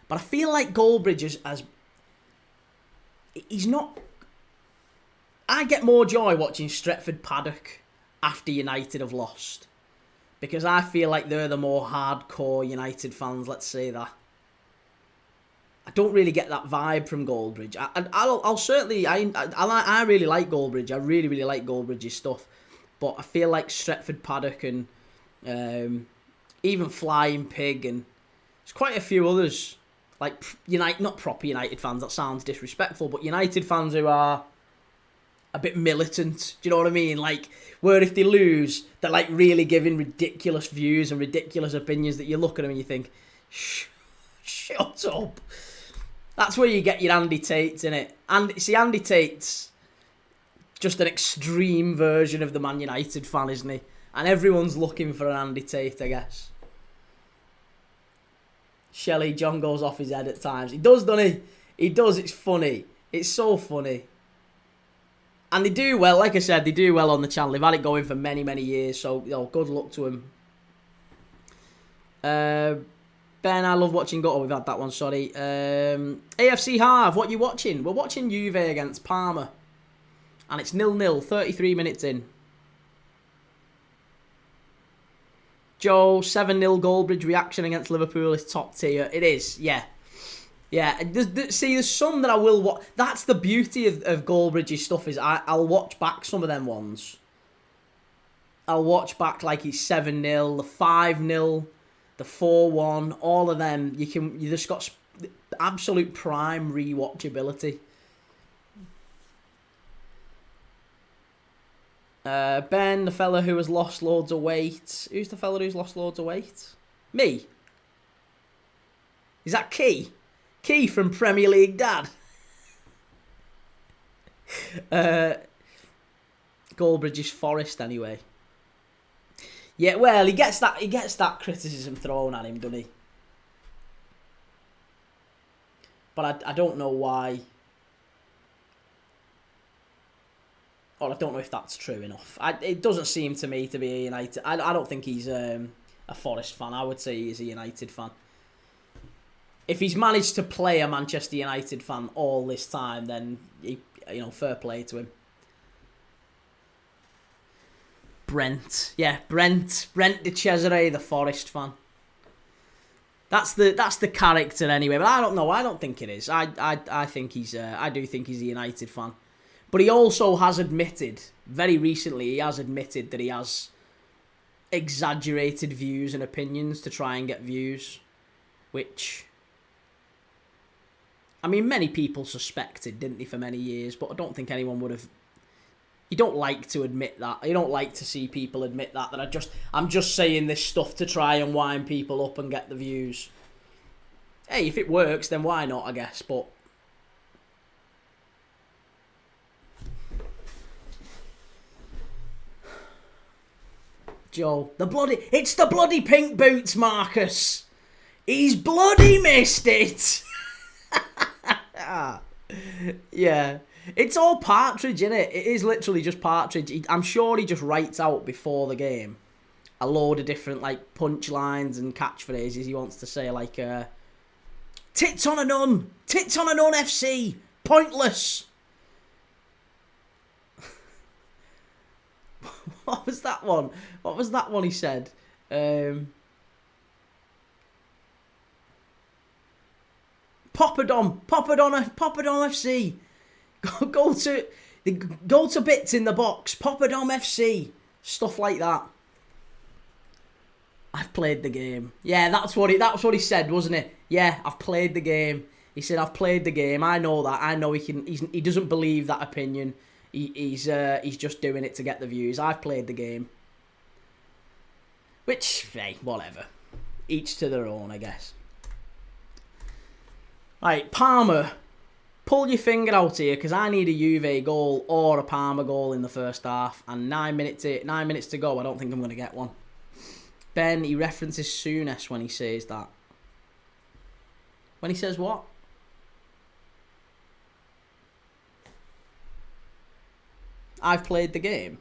But I feel like Goldbridge as he's not... I get more joy watching Stretford Paddock after United have lost. Because I feel like they're the more hardcore United fans, let's say that. I don't really get that vibe from Goldbridge. I'll certainly... I really like Goldbridge. I really, really like Goldbridge's stuff. But I feel like Stretford Paddock and even Flying Pig and there's quite a few others, like not proper United fans, that sounds disrespectful, but United fans who are a bit militant, do you know what I mean? Like, where if they lose, they're like really giving ridiculous views and ridiculous opinions that you look at them and you think, shut up. That's where you get your Andy Tates, innit? And see, Andy Tate's just an extreme version of the Man United fan, isn't he? And everyone's looking for an Andy Tate, I guess. Shelley, John goes off his head at times. He does, doesn't he? He does, it's funny. It's so funny. And they do well, like I said, they do well on the channel. They've had it going for many, many years, so good luck to him. Ben, I love watching... we've had that one, sorry. AFC Harv, what you watching? We're watching Juve against Parma. And it's 0-0, 33 minutes in. Joe, 7-0 Goldbridge reaction against Liverpool is top tier. It is, yeah. Yeah, there's some that I will watch. That's the beauty of Goldbridge's stuff is I'll watch back some of them ones. I'll watch back like he's 7-0, the 5-0, the 4-1, all of them. You just got absolute prime rewatchability. Ben, the fella who has lost loads of weight. Who's the fella who's lost loads of weight? Me. Is that Kee? Kee from Premier League Dad. Goldbridge's Forest anyway. Yeah, well, he gets that criticism thrown at him, doesn't he? But I don't know why. Or I don't know if that's true enough. It doesn't seem to me to be a United... I don't think he's a Forest fan. I would say he's a United fan. If he's managed to play a Manchester United fan all this time, then, fair play to him. Brent. Yeah, Brent de Cesare, the Forest fan. That's the character anyway, but I don't know. I don't think it is. I do think he's a United fan. But he also has admitted, very recently, he has admitted that he has exaggerated views and opinions to try and get views. Which, I mean, many people suspected, didn't they, for many years, but I don't think anyone would have... You don't like to admit that. You don't like to see people admit that I'm just saying this stuff to try and wind people up and get the views. Hey, if it works, then why not, I guess, but... Joe, it's the bloody pink boots, Marcus. He's bloody missed it. Yeah, it's all Partridge, innit? It is literally just Partridge. I'm sure he just writes out before the game a load of different like punchlines and catchphrases he wants to say, like tits on a nun FC, pointless. What was that one? What was that one he said? Poppadom FC. Go to bits in the box. Poppadom FC. Stuff like that. I've played the game. Yeah, that's what he said, wasn't it? Yeah, I've played the game. He said, I've played the game. I know that. I know he doesn't believe that opinion. He's just doing it to get the views. I've played the game. Which, hey, whatever. Each to their own, I guess. Right, Parma. Pull your finger out here, because I need a Juve goal or a Parma goal in the first half. And 9 minutes to go. I don't think I'm going to get one. Ben, he references Souness when he says that. When he says what? I've played the game.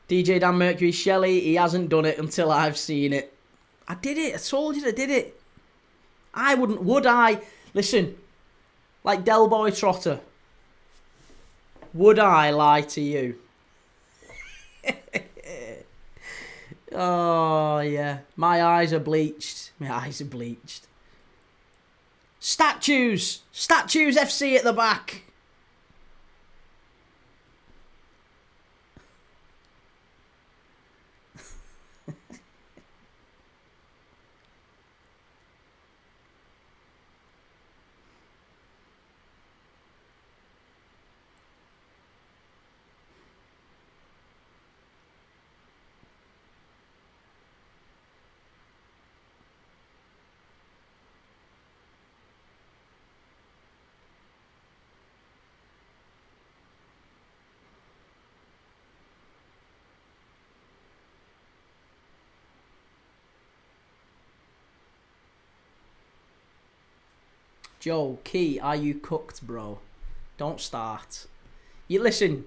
DJ Dan Mercury, Shelley, he hasn't done it until I've seen it. I did it. I told you I did it. I wouldn't, would I? Listen, like Del Boy Trotter, would I lie to you? Oh, yeah. My eyes are bleached. My eyes are bleached. Statues! Statues FC at the back. Joe, Key, are you cooked, bro? Don't start. You listen.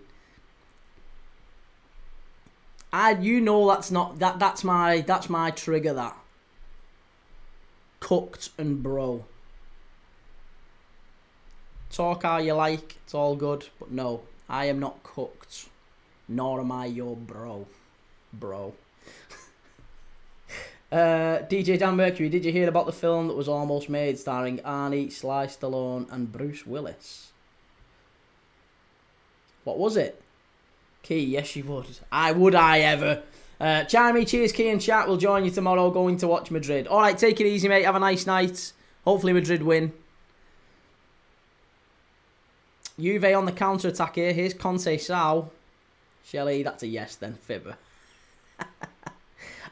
You know that's not that's my trigger. That cooked and bro. Talk how you like. It's all good, but no, I am not cooked. Nor am I your bro, bro. DJ Dan Mercury, did you hear about the film that was almost made starring Arnie, Sly Stallone and Bruce Willis? What was it? Key, yes you would. Would I ever? Jeremy, cheers Key and chat. We'll join you tomorrow going to watch Madrid. Alright, take it easy mate. Have a nice night. Hopefully Madrid win. Juve on the counter-attack here. Here's Conte Sal. Shelley, that's a yes then, Fibber.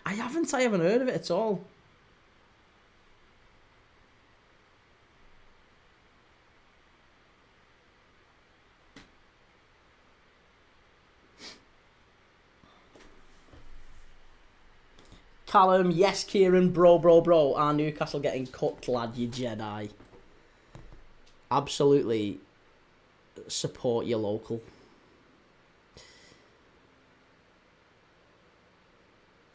I haven't heard of it at all. Callum, yes, Kieran, bro. Are Newcastle getting cooked, lad, you Jedi? Absolutely support your local.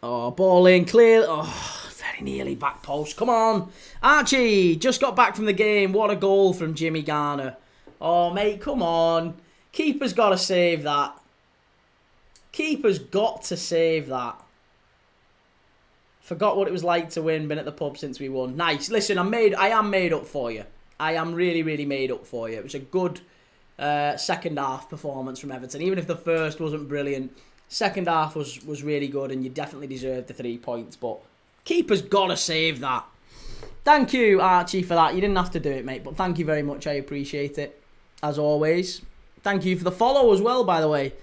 Oh, ball in, clear. Oh, very nearly back post. Come on. Archie, just got back from the game. What a goal from Jimmy Garner. Oh, mate, come on. Keeper's got to save that. Keeper's got to save that. Forgot what it was like to win. Been at the pub since we won. Nice. Listen, I am made up for you. I am really, really made up for you. It was a good second half performance from Everton. Even if the first wasn't brilliant, second half was really good and you definitely deserved the 3 points. But keeper's got to save that. Thank you, Archie, for that. You didn't have to do it, mate, but thank you very much. I appreciate it, as always. Thank you for the follow as well, by the way.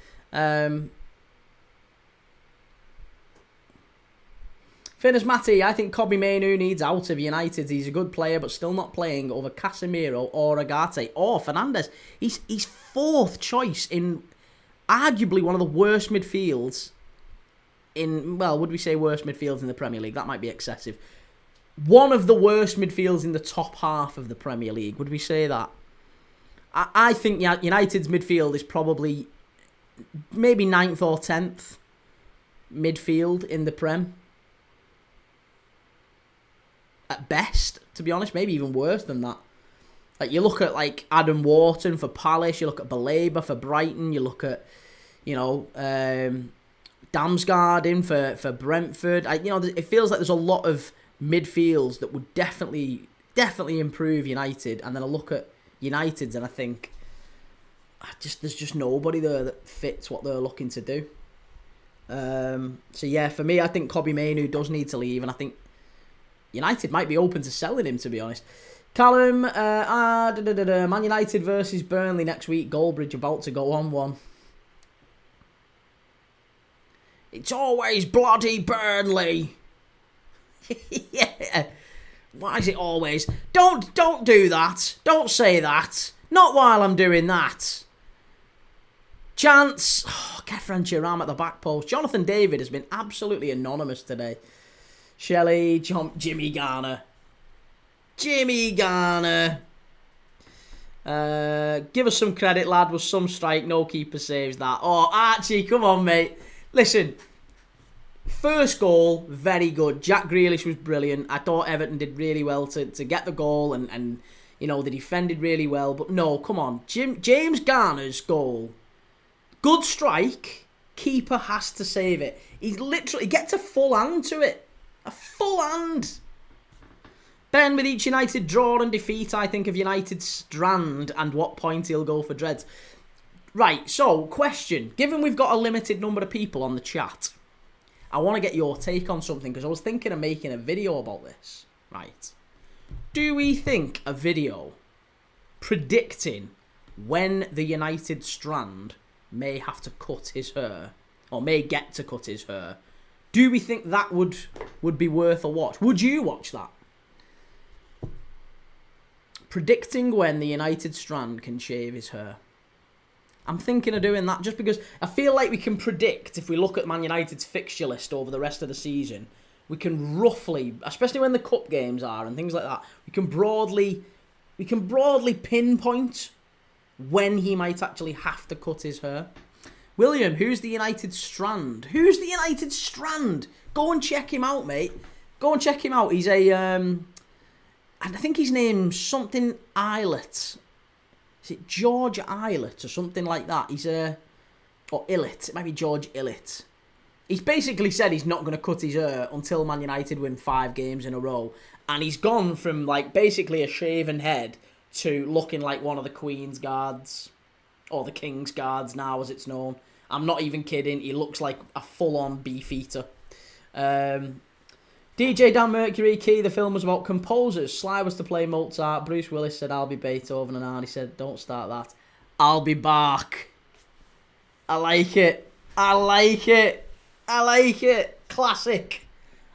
Finners Matty, I think Kobbie Mainoo needs out of United. He's a good player, but still not playing over Casemiro or Agate or Fernandes. He's fourth choice in arguably one of the worst midfields in, well, would we say worst midfields in the Premier League? That might be excessive. One of the worst midfields in the top half of the Premier League. Would we say that? I think United's midfield is probably maybe 9th or 10th midfield in the Prem. At best, to be honest, maybe even worse than that. Like, you look at, like, Adam Wharton for Palace, you look at Baleba for Brighton, you look at, you know, Damsgaard in for Brentford. It feels like there's a lot of midfields that would definitely improve United, and then I look at United's and I think, there's just nobody there that fits what they're looking to do. So yeah, for me, I think Kobbie Mainoo does need to leave, and I think United might be open to selling him, to be honest. Callum, Man United versus Burnley next week. Goldbridge about to go on one. It's always bloody Burnley. Yeah. Why is it always? Don't do that. Don't say that. Not while I'm doing that. Chance. Oh, Kefren Chiram at the back post. Jonathan David has been absolutely anonymous today. Shelley, Jimmy Garner. Jimmy Garner. Give us some credit, lad. Was some strike. No keeper saves that. Oh, Archie, come on, mate. Listen, first goal, very good. Jack Grealish was brilliant. I thought Everton did really well to get the goal and you know, they defended really well. But no, come on. James Garner's goal, good strike, keeper has to save it. He gets a full hand to it. A full hand. Ben, with each United draw and defeat, I think of United Strand and what point he'll go for Dreads. Right, so, question. Given we've got a limited number of people on the chat, I want to get your take on something, because I was thinking of making a video about this. Right. Do we think a video predicting when the United Strand may have to cut his hair, or may get to cut his hair, do we think that would be worth a watch? Would you watch that? Predicting when the United Strand can shave his hair. I'm thinking of doing that just because I feel like we can predict, if we look at Man United's fixture list over the rest of the season, we can roughly, especially when the cup games are and things like that, we can broadly pinpoint when he might actually have to cut his hair. William, who's the United Strand? Who's the United Strand? Go and check him out, mate. Go and check him out. He's I think his name's something Eilert. Is it George Eilert or something like that? Or Illett. It might be George Illett. He's basically said he's not going to cut his hair until Man United win 5 games in a row. And he's gone from, like, basically a shaven head to looking like one of the Queen's Guards. Or the King's Guards now, as it's known. I'm not even kidding. He looks like a full-on beefeater. DJ Dan Mercury, Key, the film was about composers. Sly was to play Mozart. Bruce Willis said, I'll be Beethoven. And Arnie said, don't start that. I'll be Bach. I like it. I like it. I like it. Classic.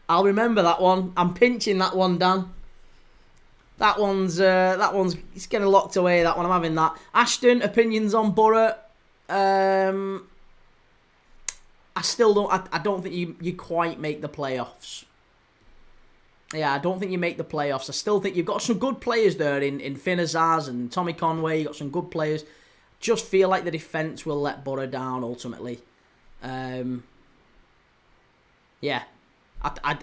I'll remember that one. I'm pinching that one, Dan. That one's it's getting locked away, that one. I'm having that. Ashton, opinions on Borough. I still don't, I don't think you quite make the playoffs. Yeah, I don't think you make the playoffs. I still think you've got some good players there in Finn Azaz and Tommy Conway. You've got some good players. Just feel like the defence will let Borough down ultimately. Yeah. I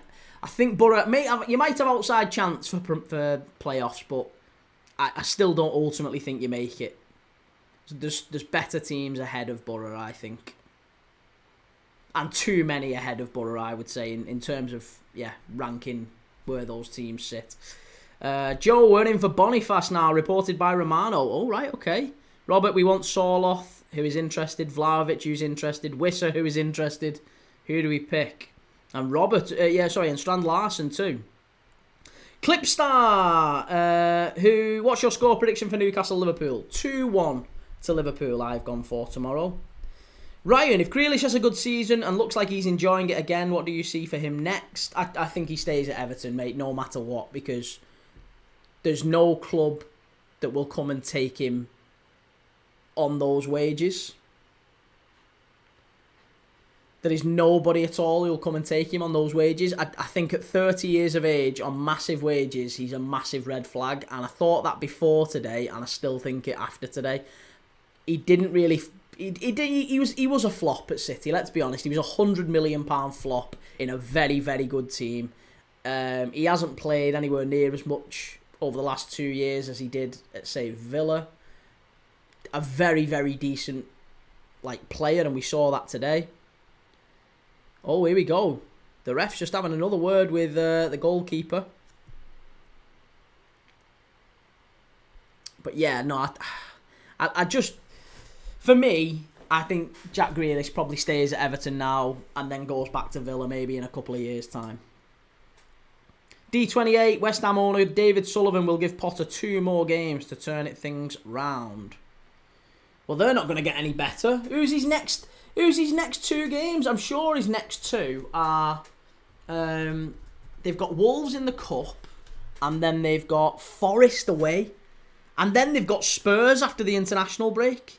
think Borough you might have outside chance for playoffs, but I still don't ultimately think you make it. There's better teams ahead of Borough, I think. And too many ahead of Borough, I would say, in terms of ranking where those teams sit. Joe, we're in for Boniface now, reported by Romano. Oh, right, okay. Robert, we want Sorloth, who is interested. Vlahovic, who's interested. Wisser, who is interested. Who do we pick? And Robert, and Strand Larson too. Clipstar, what's your score prediction for Newcastle-Liverpool? 2-1 to Liverpool, I've gone for tomorrow. Ryan, if Grealish has a good season and looks like he's enjoying it again, what do you see for him next? I think he stays at Everton, mate, no matter what, because there's no club that will come and take him on those wages. There is nobody at all who will come and take him on those wages. I think at 30 years of age, on massive wages, he's a massive red flag, and I thought that before today, and I still think it after today. He didn't really... He was a flop at City, let's be honest. He was a £100 million flop in a very, very good team. He hasn't played anywhere near as much over the last 2 years as he did at, say, Villa. A very, very decent player, and we saw that today. Oh, here we go. The ref's just having another word with the goalkeeper. But yeah, no, I just... For me, I think Jack Grealish probably stays at Everton now and then goes back to Villa maybe in a couple of years' time. D28, West Ham owner David Sullivan will give Potter 2 more games to turn things round. Well, they're not going to get any better. Who's his next 2 games? I'm sure his next 2 are... they've got Wolves in the Cup, and then they've got Forest away, and then they've got Spurs after the international break.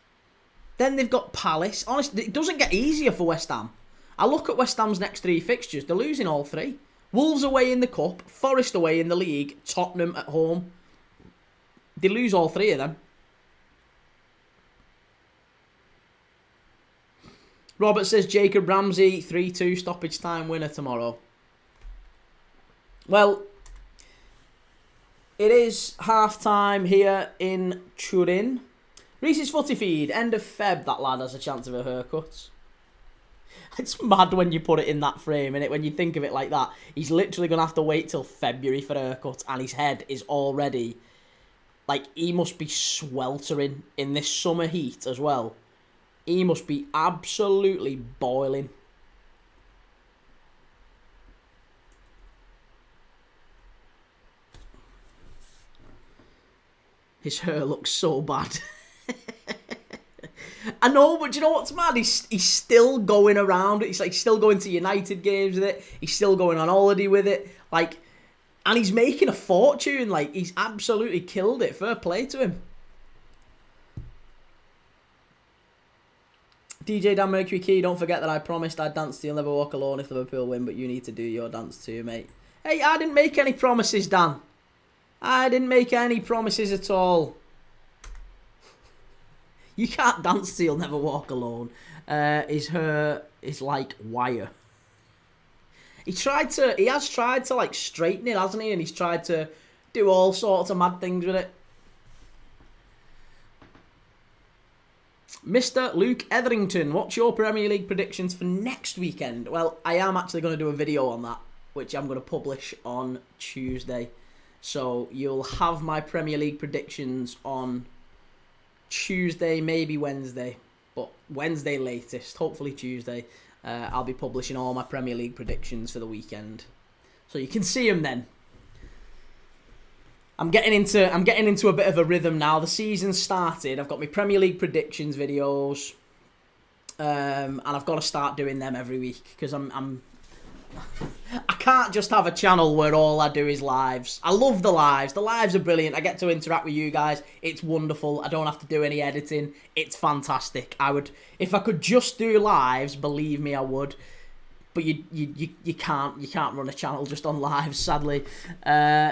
Then they've got Palace. Honestly, it doesn't get easier for West Ham. I look at West Ham's next 3 fixtures. They're losing all 3. Wolves away in the Cup, Forest away in the league, Tottenham at home. They lose all 3 of them. Robert says Jacob Ramsey 3-2 stoppage time winner tomorrow. Well, it is half-time here in Turin. Reese's Footy Feed, end of Feb, that lad has a chance of a haircut. It's mad when you put it in that frame, innit? When you think of it like that. He's literally going to have to wait till February for a haircut, and his head is already... Like, he must be sweltering in this summer heat as well. He must be absolutely boiling. His hair looks so bad. I know, but do you know what's mad? He's still going around. He's like still going to United games with it. He's still going on holiday with it. Like, and he's making a fortune. Like, he's absolutely killed it. Fair play to him. DJ Dan Mercury Key, don't forget that I promised I'd dance to You'll Never Walk Alone if Liverpool win, but you need to do your dance too, mate. Hey, I didn't make any promises, Dan. I didn't make any promises at all. You can't dance to You'll Never Walk Alone. His hair is like wire. He has tried to like straighten it, hasn't he? And he's tried to do all sorts of mad things with it. Mr. Luke Etherington, what's your Premier League predictions for next weekend? Well, I am actually going to do a video on that, which I'm going to publish on Tuesday. So you'll have my Premier League predictions on Tuesday, maybe Wednesday, but Wednesday latest, hopefully Tuesday. I'll be publishing all my Premier League predictions for the weekend, so you can see them then. I'm getting into a bit of a rhythm now. The season's started. I've got my Premier League predictions videos, and I've got to start doing them every week because I can't just have a channel where all I do is lives. I love the lives. The lives are brilliant. I get to interact with you guys. It's wonderful. I don't have to do any editing. It's fantastic. If I could just do lives, believe me, I would. But you can't run a channel just on lives, sadly.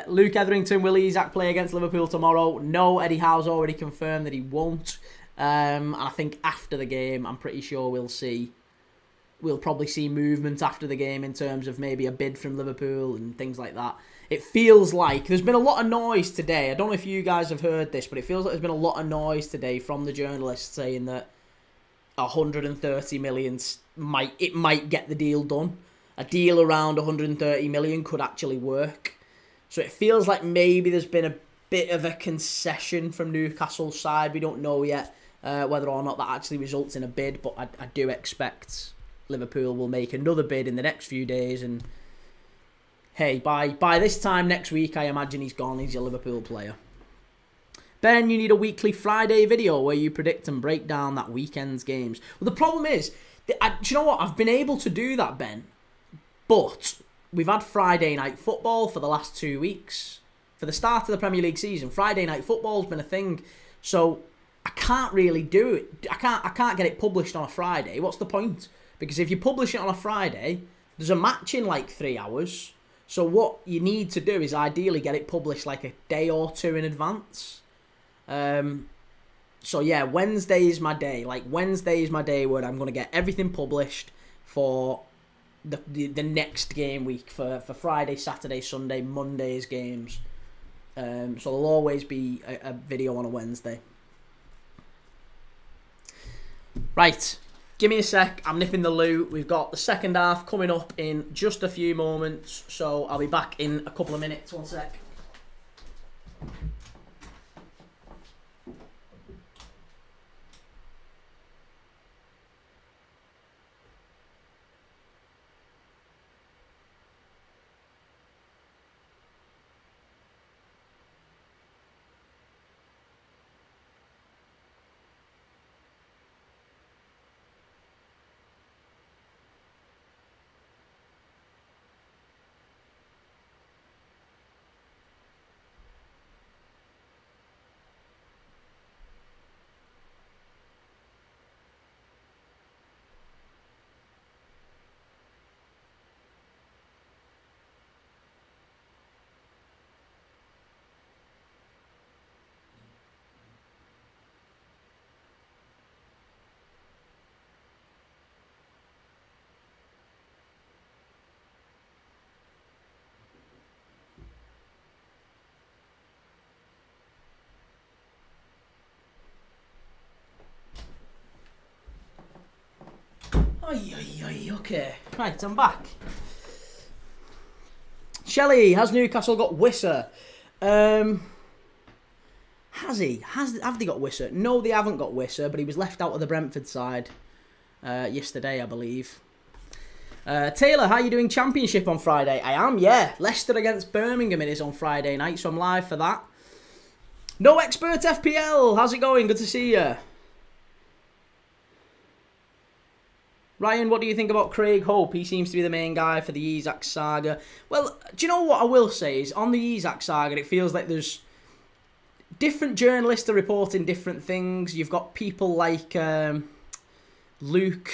Luke Etherington, will Isak play against Liverpool tomorrow? No, Eddie Howe's already confirmed that he won't. And I think after the game, I'm pretty sure we'll probably see movement after the game in terms of maybe a bid from Liverpool and things like that. It feels like there's been a lot of noise today. I don't know if you guys have heard this, but it feels like there's been a lot of noise today from the journalists saying that 130 million might get the deal done. A deal around 130 million could actually work. So it feels like maybe there's been a bit of a concession from Newcastle's side. We don't know yet whether or not that actually results in a bid, but I do expect Liverpool will make another bid in the next few days, and hey, by this time next week, I imagine he's gone. He's a Liverpool player. Ben, you need a weekly Friday video where you predict and break down that weekend's games. Well, the problem is, do you know what? I've been able to do that, Ben, but we've had Friday night football for the last 2 weeks. For the start of the Premier League season, Friday night football's been a thing, so I can't really do it. I can't get it published on a Friday. What's the point? Because if you publish it on a Friday, there's a match in like 3 hours. So what you need to do is ideally get it published like a day or two in advance. So yeah, Wednesday is my day. Like, Wednesday is my day where I'm going to get everything published for the next game week, for Friday, Saturday, Sunday, Monday's games. So there'll always be a video on a Wednesday. Right, give me a sec. I'm nipping the loo. We've got the second half coming up in just a few moments, so I'll be back in a couple of minutes. One sec. Okay. Right, I'm back. Shelley, has Newcastle got Wissa? Has he? Have they got Wissa? No, they haven't got Wissa, but he was left out of the Brentford side yesterday, I believe. Taylor, how are you doing Championship on Friday? I am, yeah. Leicester against Birmingham it is on Friday night, so I'm live for that. No Expert FPL, how's it going? Good to see you. Ryan, what do you think about Craig Hope? He seems to be the main guy for the Isak saga. Well, do you know what I will say is, on the Isak saga, it feels like there's different journalists are reporting different things. You've got people like Luke,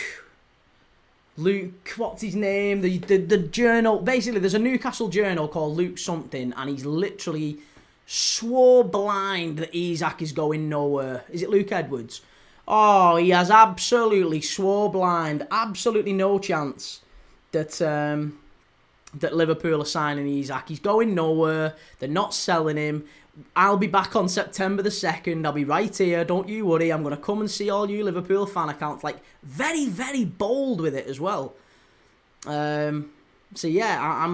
what's his name? The journal, basically there's a Newcastle journal called Luke something, and he's literally swore blind that Isak is going nowhere. Is it Luke Edwards? Oh, he has absolutely swore blind, absolutely no chance that that Liverpool are signing Isak. He's going nowhere. They're not selling him. I'll be back on September the 2nd. I'll be right here. Don't you worry. I'm going to come and see all you Liverpool fan accounts. Like, very, very bold with it as well. So, yeah,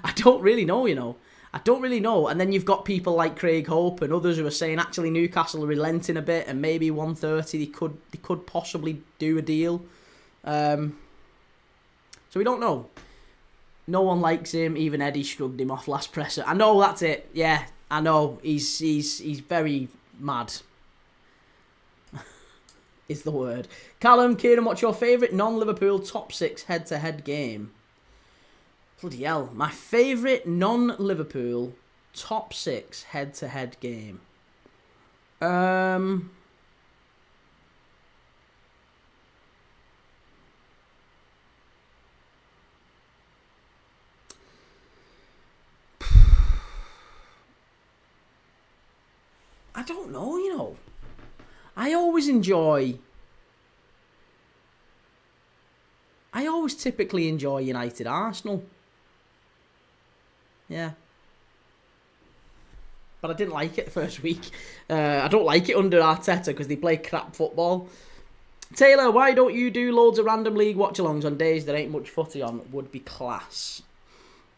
I don't really know, you know. I don't really know. And then you've got people like Craig Hope and others who are saying actually Newcastle are relenting a bit and maybe 130 they could possibly do a deal. So we don't know. No one likes him. Even Eddie shrugged him off last presser. I know, that's it. Yeah, I know. He's very mad. Is the word. Callum, Kieran, what's your favourite non-Liverpool top 6 head-to-head game? Bloody hell. My favourite non-Liverpool top 6 head-to-head game. I don't know, you know. I always typically enjoy United Arsenal. Yeah. But I didn't like it the first week. I don't like it under Arteta because they play crap football. Taylor, why don't you do loads of random league watch-alongs on days there ain't much footy on? Would be class.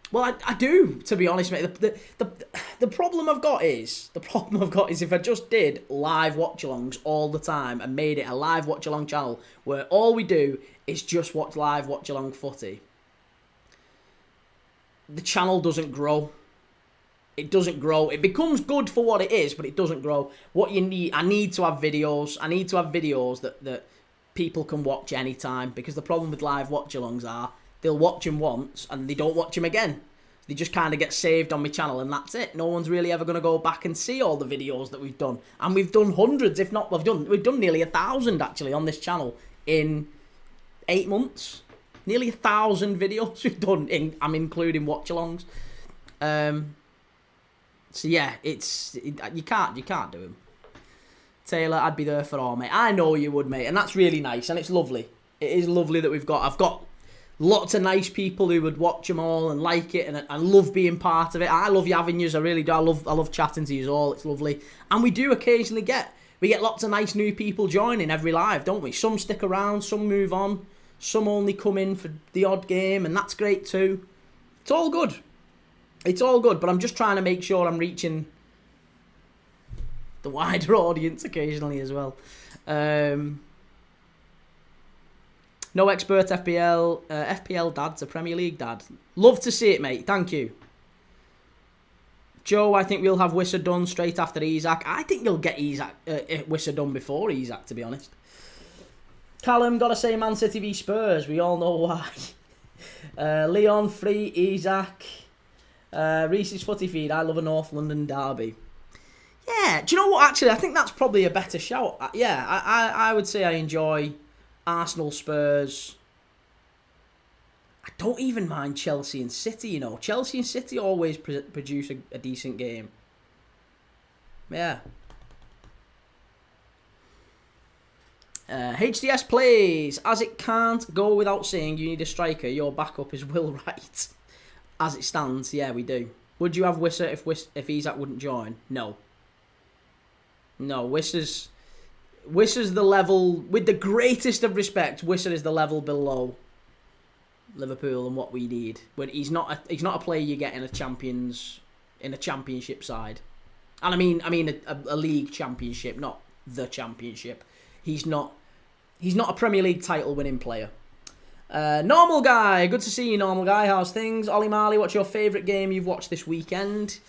Well, I do, to be honest, mate. The problem I've got is if I just did live watch-alongs all the time and made it a live watch-along channel where all we do is just watch live watch-along footy, the channel doesn't grow. It doesn't grow. It becomes good for what it is, but it doesn't grow. What you need, I need to have videos. I need to have videos that people can watch anytime, because the problem with live watch-alongs are they'll watch them once and they don't watch them again. They just kind of get saved on my channel and that's it. No one's really ever going to go back and see all the videos that we've done. And we've done hundreds, if not, we've done nearly 1,000 actually on this channel in 8 months. Nearly 1,000 videos we've done. I'm including watch-alongs. So yeah, you can't do them. Taylor, I'd be there for all, mate. I know you would, mate, and that's really nice and it's lovely. It is lovely that I've got lots of nice people who would watch them all and like it and love being part of it. I love you having yous. I really do. I love chatting to you all. It's lovely. And we do occasionally get lots of nice new people joining every live, don't we? Some stick around, some move on, some only come in for the odd game, and that's great too. It's all good. It's all good, but I'm just trying to make sure I'm reaching the wider audience occasionally as well. No Expert FPL. FPL dad's a Premier League dad. Love to see it, mate. Thank you. Joe, I think we'll have Wissa done straight after Isak. I think you'll get Wissa done before Isak, to be honest. Callum, gotta say Man City v Spurs. We all know why. Leon, free, Isak. Reese's Footy Feed. I love a North London derby. Yeah, do you know what? Actually, I think that's probably a better shout. Yeah, I would say I enjoy Arsenal, Spurs. I don't even mind Chelsea and City, you know. Chelsea and City always produce a decent game. Yeah. HDS plays. As it can't go without saying you need a striker, your backup is Will Wright. As it stands, yeah, we do. Would you have Wissa if Isak wouldn't join? No. No, Wissa's Wissa's the level, with the greatest of respect, Wissa is the level below Liverpool and what we need. But he's not a player you get in a championship side. And I mean a league championship, not the championship. He's not a Premier League title winning player. Normal guy, good to see you, normal guy. How's things? Ollie Marley, what's your favourite game you've watched this weekend?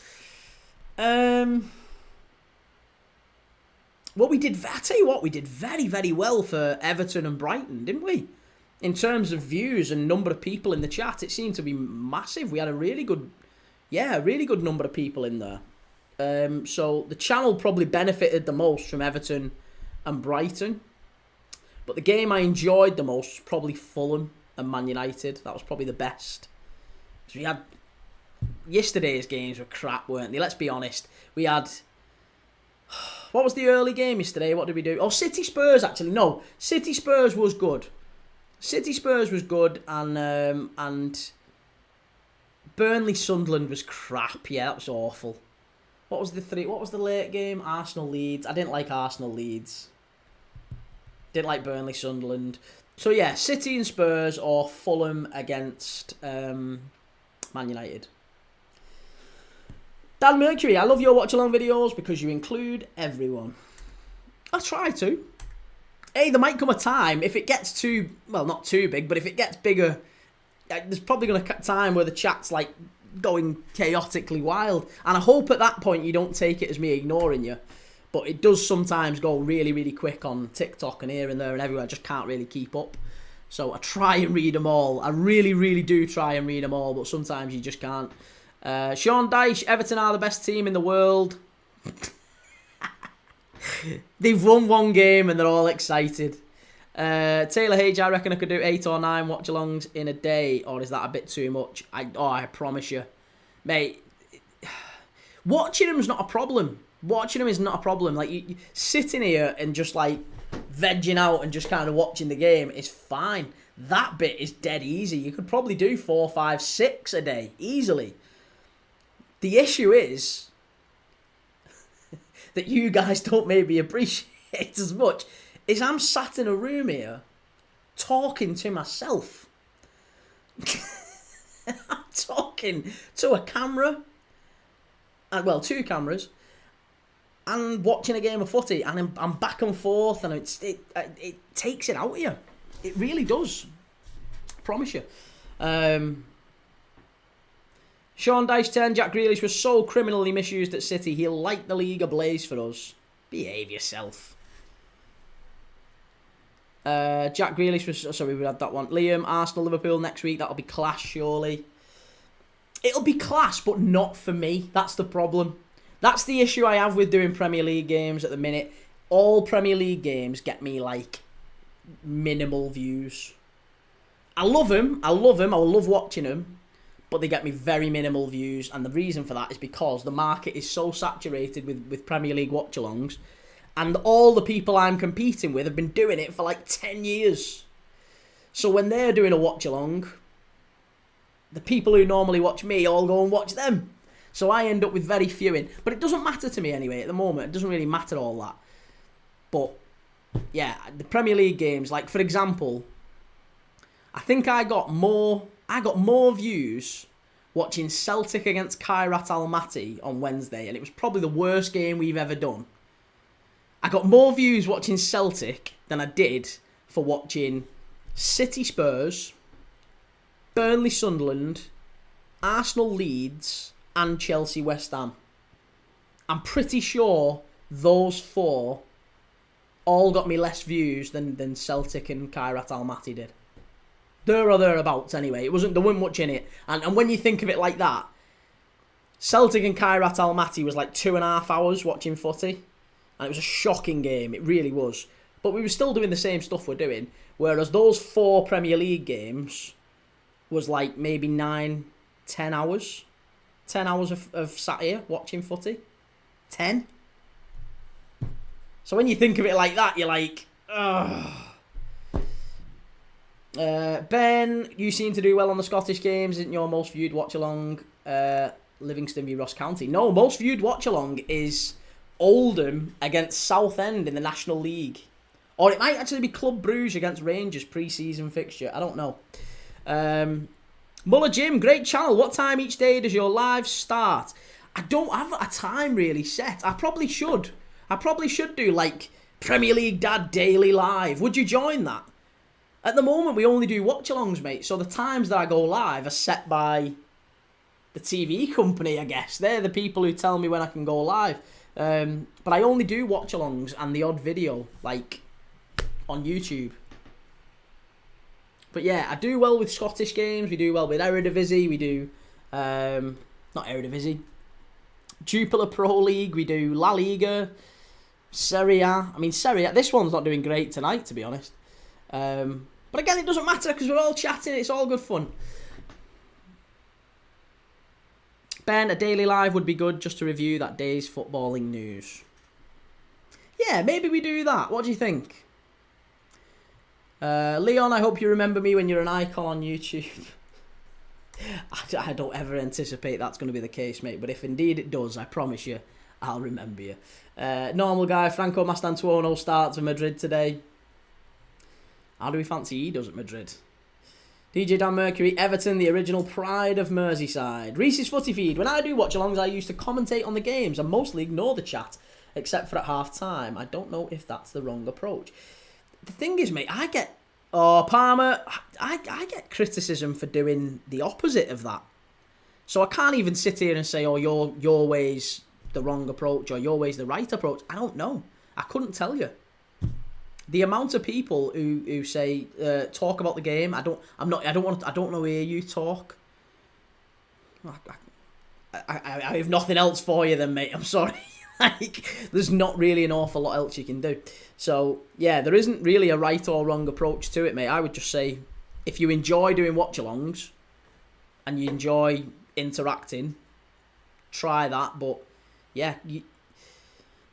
Well, I tell you what, we did very, very well for Everton and Brighton, didn't we? In terms of views and number of people in the chat, it seemed to be massive. We had a really good number of people in there. So the channel probably benefited the most from Everton and Brighton. But the game I enjoyed the most was probably Fulham and Man United. That was probably the best. So we had... Yesterday's games were crap, weren't they? Let's be honest. We had... What was the early game yesterday? What did we do? Oh, City Spurs, actually. No, City Spurs was good. City Spurs was good, and Burnley Sunderland was crap. Yeah, that was awful. What was the late game? Arsenal Leeds. I didn't like Arsenal Leeds. Didn't like Burnley Sunderland. So yeah, City and Spurs or Fulham against Man United. Dan Mercury, I love your watch-along videos because you include everyone. I try to. Hey, there might come a time, if it gets too, well, not too big, but if it gets bigger, there's probably going to come a time where the chat's like going chaotically wild. And I hope at that point you don't take it as me ignoring you. But it does sometimes go really, really quick on TikTok and here and there and everywhere. I just can't really keep up. So I try and read them all. I really, really do try and read them all, but sometimes you just can't. Sean Dyche, Everton are the best team in the world. They've won one game and they're all excited. Taylor H, I reckon I could do 8 or 9 watch-alongs in a day. Or is that a bit too much? I promise you. Mate, watching them's not a problem. Watching them is not a problem. Like, you sitting here and just, like, vegging out and just kind of watching the game is fine. That bit is dead easy. You could probably do 4, 5, 6 a day, easily. The issue is that you guys don't maybe appreciate as much is I'm sat in a room here talking to myself. I'm talking to a camera, well, 2 cameras, and watching a game of footy, and I'm back and forth, and it takes it out of you. It really does. I promise you. Sean Dyche 10, Jack Grealish was so criminally misused at City, he'll light the league ablaze for us. Behave yourself. Jack Grealish was... Sorry, we had that one. Liam, Arsenal, Liverpool next week. That'll be class, surely. It'll be class, but not for me. That's the problem. That's the issue I have with doing Premier League games at the minute. All Premier League games get me, like, minimal views. I love them. I love watching them. But they get me very minimal views, and the reason for that is because the market is so saturated with Premier League watch-alongs, and all the people I'm competing with have been doing it for like 10 years. So when they're doing a watch-along, the people who normally watch me all go and watch them. So I end up with very few in. But it doesn't matter to me anyway at the moment. It doesn't really matter all that. But, yeah, the Premier League games, like, for example, I think I got more views watching Celtic against Kairat Almaty on Wednesday, and it was probably the worst game we've ever done. I got more views watching Celtic than I did for watching City Spurs, Burnley Sunderland, Arsenal Leeds, and Chelsea West Ham. I'm pretty sure those 4 all got me less views than Celtic and Kairat Almaty did. There or thereabouts, anyway. There wasn't much in it. And when you think of it like that, Celtic and Kairat Almaty was like 2.5 hours watching footy. And it was a shocking game. It really was. But we were still doing the same stuff we're doing. Whereas those 4 Premier League games was like maybe 9, 10 hours. 10 hours of sat here watching footy. 10. So when you think of it like that, you're like, ugh. Ben, you seem to do well on the Scottish games. Isn't your most viewed watch-along Livingston v Ross County? No, most viewed watch-along is Oldham against Southend in the National League. Or it might actually be Club Brugge against Rangers pre-season fixture. I don't know. Muller Jim, great channel. What time each day does your live start? I don't have a time really set. I probably should. I probably should do like Premier League Dad Daily Live. Would you join that? At the moment, we only do watch-alongs, mate. So the times that I go live are set by the TV company, I guess. They're the people who tell me when I can go live. But I only do watch-alongs and the odd video, like on YouTube. But yeah, I do well with Scottish games. We do well with Eredivisie. We do, not Eredivisie, Jupiler Pro League. We do La Liga, Serie A. I mean, Serie A, this one's not doing great tonight, to be honest. But again, it doesn't matter because we're all chatting. It's all good fun. Ben, a daily live would be good just to review that day's footballing news. Yeah, maybe we do that. What do you think? Leon, I hope you remember me when you're an icon on YouTube. I don't ever anticipate that's going to be the case, mate. But if indeed it does, I promise you, I'll remember you. Normal guy, Franco Mastantuono starts for Madrid today. How do we fancy he does at Madrid? DJ Dan Mercury, Everton, the original pride of Merseyside. Reese's Footy Feed. When I do watch-alongs, I used to commentate on the games and mostly ignore the chat, except for at half-time. I don't know if that's the wrong approach. The thing is, mate, I get Parma. I get criticism for doing the opposite of that. So I can't even sit here and say, oh, your way's the wrong approach or your way's the right approach. I don't know. I couldn't tell you. The amount of people who say talk about the game, I don't want to hear you talk. I have nothing else for you then, mate. I'm sorry. Like, there's not really an awful lot else you can do. So, yeah, there isn't really a right or wrong approach to it, mate. I would just say, if you enjoy doing watch-alongs and you enjoy interacting, try that. But, yeah,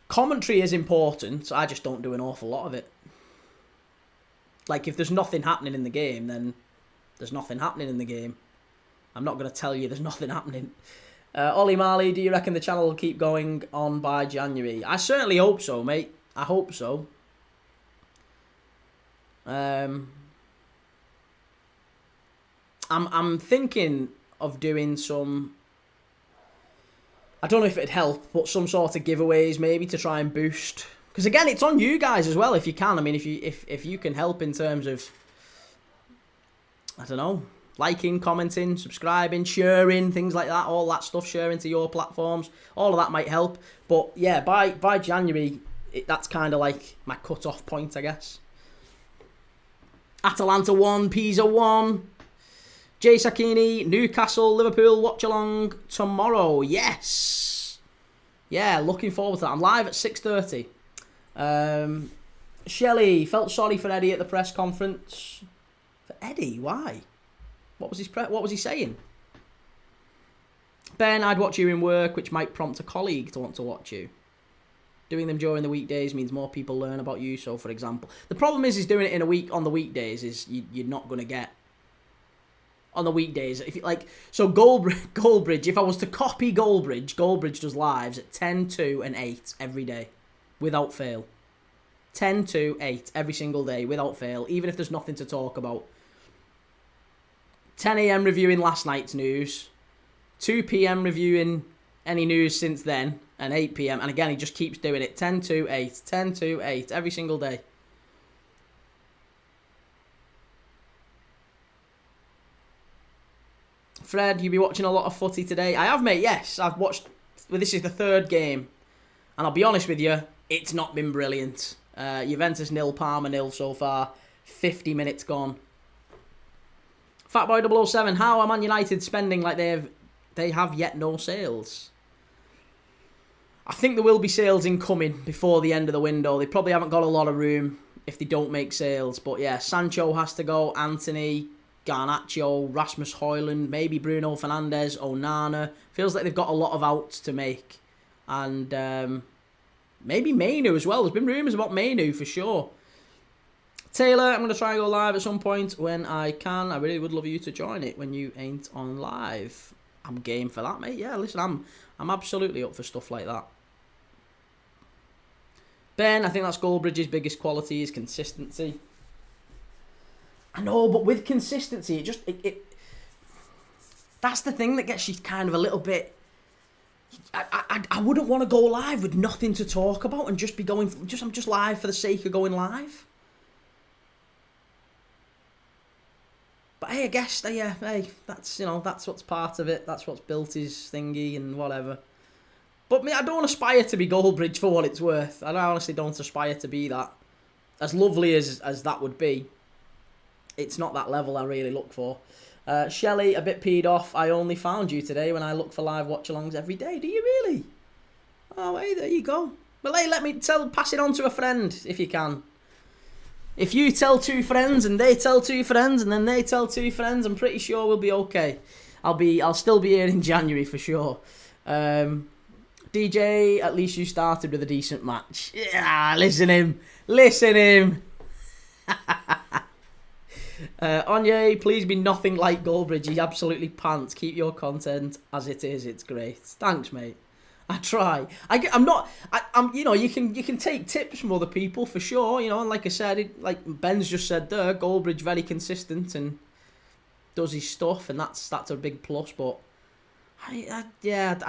commentary is important. I just don't do an awful lot of it. Like, if there's nothing happening in the game, then there's nothing happening in the game. I'm not going to tell you there's nothing happening. Ollie Marley, do you reckon the channel will keep going on by January? I certainly hope so, mate. I hope so. I'm thinking of doing some, I don't know if it'd help, but some sort of giveaways maybe to try and boost. Because again, it's on you guys as well if you can. I mean, if you can help in terms of, I don't know, liking, commenting, subscribing, sharing, things like that, all that stuff, sharing to your platforms, all of that might help. But yeah, by January, that's kind of like my cut-off point, I guess. Atalanta 1, Pisa 1. Jay Sakini, Newcastle, Liverpool, watch-along tomorrow. Yes. Yeah, looking forward to that. I'm live at 6:30. Shelley, felt sorry for Eddie at the press conference. For Eddie? Why? What was he saying? Ben, I'd watch you in work, which might prompt a colleague to want to watch you. Doing them during the weekdays means more people learn about you. So, for example, the problem is doing it on the weekdays is you're not going to get on the weekdays. If you like, so Goldbridge. If I was to copy Goldbridge does lives at 10, 2, and 8 every day, without fail. 10, 2, 8 every single day, without fail, even if there's nothing to talk about. 10 a.m. reviewing last night's news, 2 p.m. reviewing any news since then, and 8 p.m. And again, he just keeps doing it. 10, 2, 8, 10, 2, 8 every single day. Fred, you be watching a lot of footy today? I have, mate, yes. I've watched, well, this is the third game. And I'll be honest with you, it's not been brilliant. Juventus 0, Parma 0 so far. 50 minutes gone. Fatboy 007, how are Man United spending like they have yet no sales? I think there will be sales incoming before the end of the window. They probably haven't got a lot of room if they don't make sales. But yeah, Sancho has to go, Anthony, Garnacho, Rasmus Højlund, maybe Bruno Fernandes, Onana. Feels like they've got a lot of outs to make. And maybe Mainu as well. There's been rumours about Mainu for sure. Taylor, I'm going to try and go live at some point when I can. I really would love you to join it when you ain't on live. I'm game for that, mate. Yeah, listen, I'm absolutely up for stuff like that. Ben, I think that's Goldbridge's biggest quality is consistency. I know, but with consistency, that's the thing that gets you kind of a little bit. I wouldn't want to go live with nothing to talk about and just be going. I'm just live for the sake of going live. But hey, I guess hey, that's what's part of it. That's what's built his thingy and whatever. But me, I don't aspire to be Goldbridge for what it's worth. I honestly don't aspire to be that. As lovely as that would be, it's not that level I really look for. Shelley, a bit peed off. I only found you today when I look for live watch-alongs every day. Do you really? Oh, hey, there you go. Well, hey, pass it on to a friend if you can. If you tell 2 friends and they tell 2 friends and then they tell 2 friends, I'm pretty sure we'll be okay. I'll still be here in January for sure. DJ, at least you started with a decent match. Yeah, listen him. Onye, please be nothing like Goldbridge. He absolutely pants. Keep your content as it is. It's great. Thanks, mate. I try. I'm not. I'm. You can take tips from other people for sure. And like I said, like Ben's just said there, Goldbridge very consistent and does his stuff, and that's a big plus. But I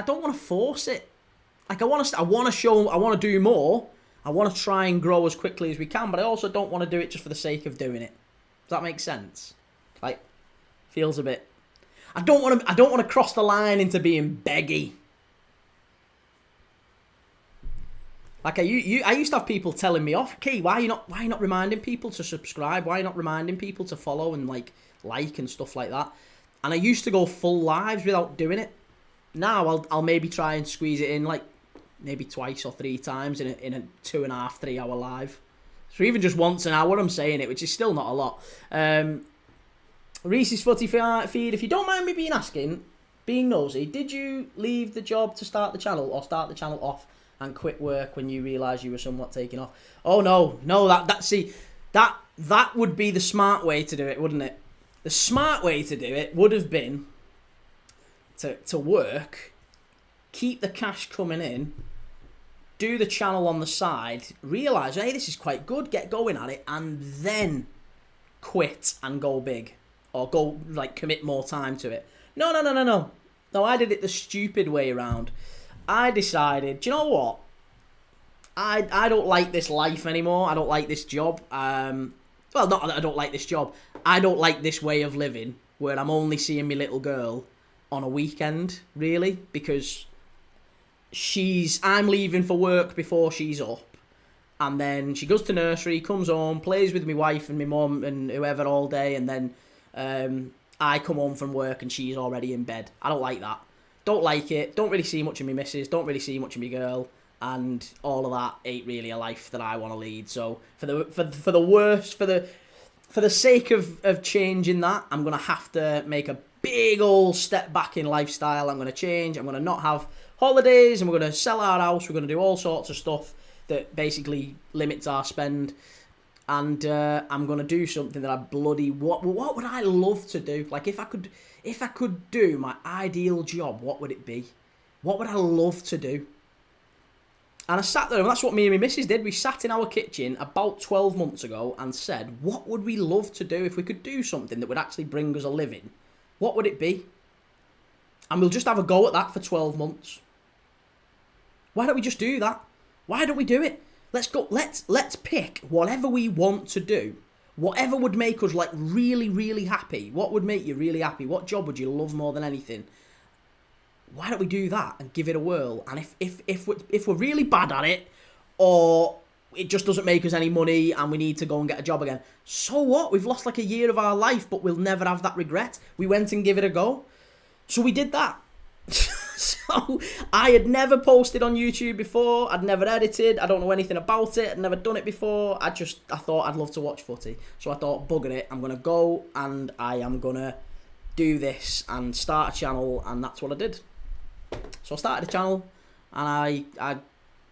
don't want to force it. Like I want to show. I want to do more. I want to try and grow as quickly as we can, but I also don't want to do it just for the sake of doing it. Does that make sense? Like, feels a bit. I don't want to cross the line into being beggy. Like I used to have people telling me off, Kee, why are you not reminding people to subscribe? Why are you not reminding people to follow and like and stuff like that? And I used to go full lives without doing it. Now I'll maybe try and squeeze it in like maybe twice or 3 times in a 2.5, 3 hour live. So even just once an hour I'm saying it, which is still not a lot. Reese's Footy feed, if you don't mind me being nosy, did you leave the job to start the channel or start the channel off and quit work when you realised you were somewhat taking off? Oh no, that would be the smart way to do it, wouldn't it? The smart way to do it would have been to work, keep the cash coming in, do the channel on the side, realise, hey, this is quite good, get going at it, and then quit and go big. Or go, like, commit more time to it. No. No, I did it the stupid way around. I decided, do you know what? I don't like this life anymore. I don't like this job. Well, not that I don't like this job. I don't like this way of living where I'm only seeing my little girl on a weekend, really, because I'm leaving for work before she's up, and then she goes to nursery, comes home, plays with my wife and my mum and whoever all day, and then I come home from work and she's already in bed. I don't like that. Don't like it. Don't really see much of my missus. Don't really see much of my girl, and all of that ain't really a life that I want to lead. So for the sake of changing that, I'm gonna have to make a big old step back in lifestyle. I'm gonna change. I'm gonna not have holidays, and we're going to sell our house. We're going to do all sorts of stuff that basically limits our spend. And I'm going to do something that I bloody... What would I love to do? Like, if I could do my ideal job, what would it be? What would I love to do? And I sat there, and that's what me and my missus did. We sat in our kitchen about 12 months ago and said, what would we love to do if we could do something that would actually bring us a living? What would it be? And we'll just have a go at that for 12 months. Why don't we just do that? Why don't we do it? Let's go. Let's pick whatever we want to do. Whatever would make us like really, really happy. What would make you really happy? What job would you love more than anything? Why don't we do that and give it a whirl? And if we're really bad at it, or it just doesn't make us any money and we need to go and get a job again, so what? We've lost like a year of our life, but we'll never have that regret. We went and give it a go. So we did that. So I had never posted on YouTube before. I'd never edited. I don't know anything about it. I'd never done it before. I thought I'd love to watch footy. So I thought, bugger it. I'm going to go and I am going to do and start a channel. And that's what I did. So I started a channel, and I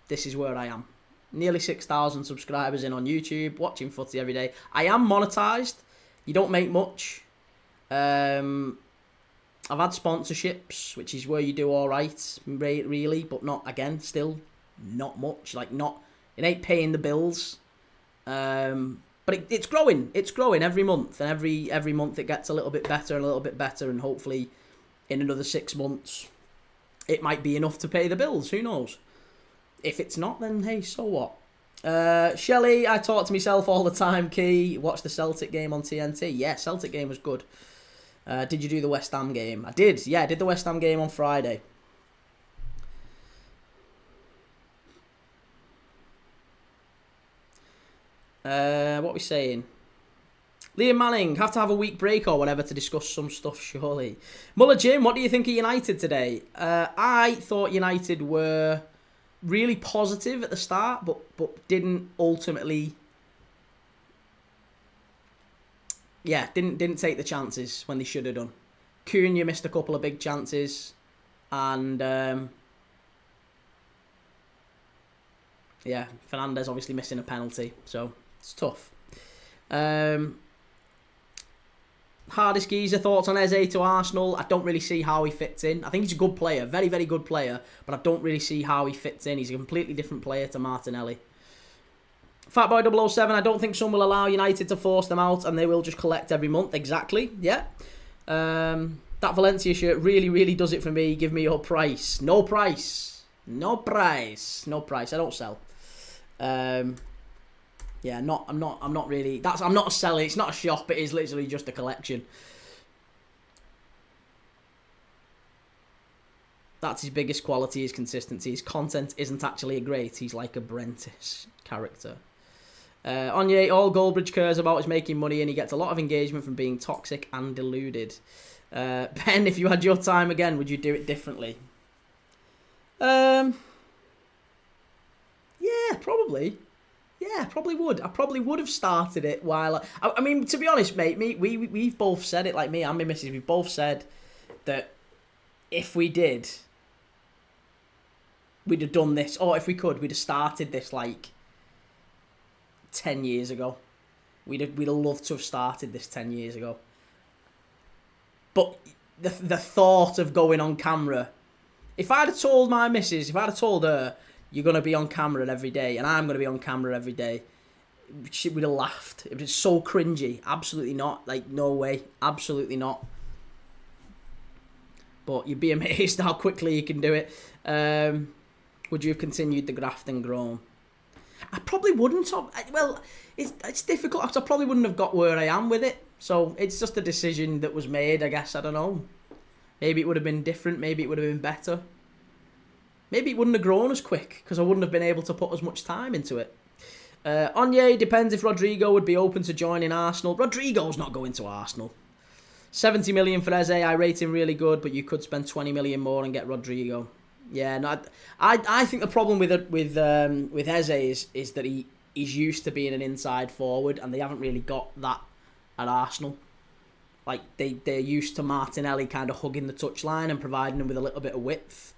this is where I am. Nearly 6,000 subscribers in on YouTube, watching footy every day. I am monetized. You don't make much. I've had sponsorships, which is where you do all right, really, but not, again, still not much. Like, not It ain't paying the bills. But it's growing. It's growing every month, and every month it gets a little bit better and a little bit better, and hopefully in another 6 months it might be enough to pay the bills. Who knows? If it's not, then hey, so what? Shelley, I talk to myself all the time. Key, watch the Celtic game on TNT. Yeah, Celtic game was good. Did you do the West Ham game? I did. Yeah, I did the West Ham game on Friday. What are we saying? Liam Manning, have to have a week break or whatever to discuss some stuff, surely. Muller Jim, what do you think of United today? I thought United were really positive at the start, but didn't ultimately... Yeah, didn't take the chances when they should have done. Cunha missed a couple of big chances, and yeah, Fernandes obviously missing a penalty, so it's tough. Hardest Geezer, thoughts on Eze to Arsenal? I don't really see how he fits in. I think he's a good player, very, very good player, but I don't really see how he fits in. He's a completely different player to Martinelli. Fatboy 007, I don't think some will allow United to force them out and they will just collect every month. Exactly, yeah. That Valencia shirt really, really does it for me. Give me your price. No price. No price. No price. I don't sell. Yeah, I'm not really. I'm not selling. It's not a shop. It is literally just a collection. That's his biggest quality, his consistency. His content isn't actually great. He's like a Brentish character. Onyé, all Goldbridge cares about is making money, and he gets a lot of engagement from being toxic and deluded. Ben, if you had your time again, would you do it differently? Yeah, probably. Yeah, probably would. I probably would have started it while... I mean, to be honest, mate, we've both said it, like me and my missus, we've both said that if we did, we'd have done this, or if we could, we'd have started this, like, 10 years ago. We'd have loved to have started this 10 years ago. But the thought of going on camera... If I'd have told my missus, if I'd have told her... You're going to be on camera every day, and I'm going to be on camera every day, she would have laughed. It was so cringy. Absolutely not. Like, no way. Absolutely not. But you'd be amazed how quickly you can do it. Would you have continued the graft and grown? I probably wouldn't have. Well, it's difficult, because I probably wouldn't have got where I am with it. So it's just a decision that was made, I guess. I don't know. Maybe it would have been different. Maybe it would have been better. Maybe it wouldn't have grown as quick because I wouldn't have been able to put as much time into it. Onyé, depends if Rodrigo would be open to joining Arsenal. Rodrigo's not going to Arsenal. 70 million for Eze, I rate him really good, but you could spend 20 million more and get Rodrigo. Yeah, no, I think the problem with Eze is that he's used to being an inside forward, and they haven't really got that at Arsenal. Like, they're used to Martinelli kind of hugging the touchline and providing them with a little bit of width.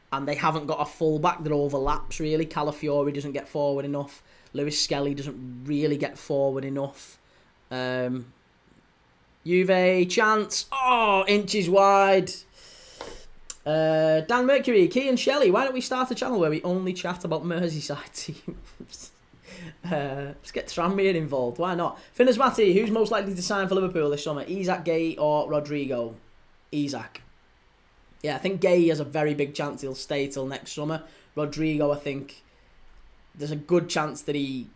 And they haven't got a fullback that overlaps, really. Calafiori doesn't get forward enough. Lewis Skelly doesn't really get forward enough. Juve, chance. Oh, inches wide. Dan Mercury, Key and Shelley, why don't we start a channel where we only chat about Merseyside teams? Let's get Tranmere involved. Why not? Finners Matty, who's most likely to sign for Liverpool this summer? Isak Gay or Rodrigo? Isak. Yeah, I think Gay has a very big chance he'll stay till next summer. Rodrigo, I think there's a good chance that he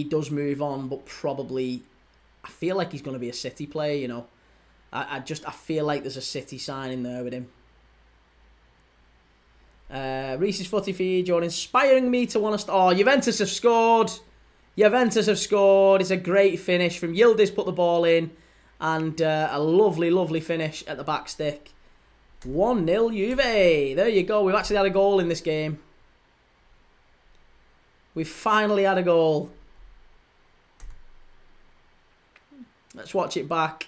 does move on, but probably I feel like he's going to be a City player, you know. I feel like there's a City signing there with him. Reese's Footy Feed, you're inspiring me to want to... Oh, Juventus have scored. Juventus have scored. It's a great finish from Yildiz, put the ball in, and a lovely, lovely finish at the back stick. 1-0 Juve. There you go. We've actually had a goal in this game. We've finally had a goal. Let's watch it back.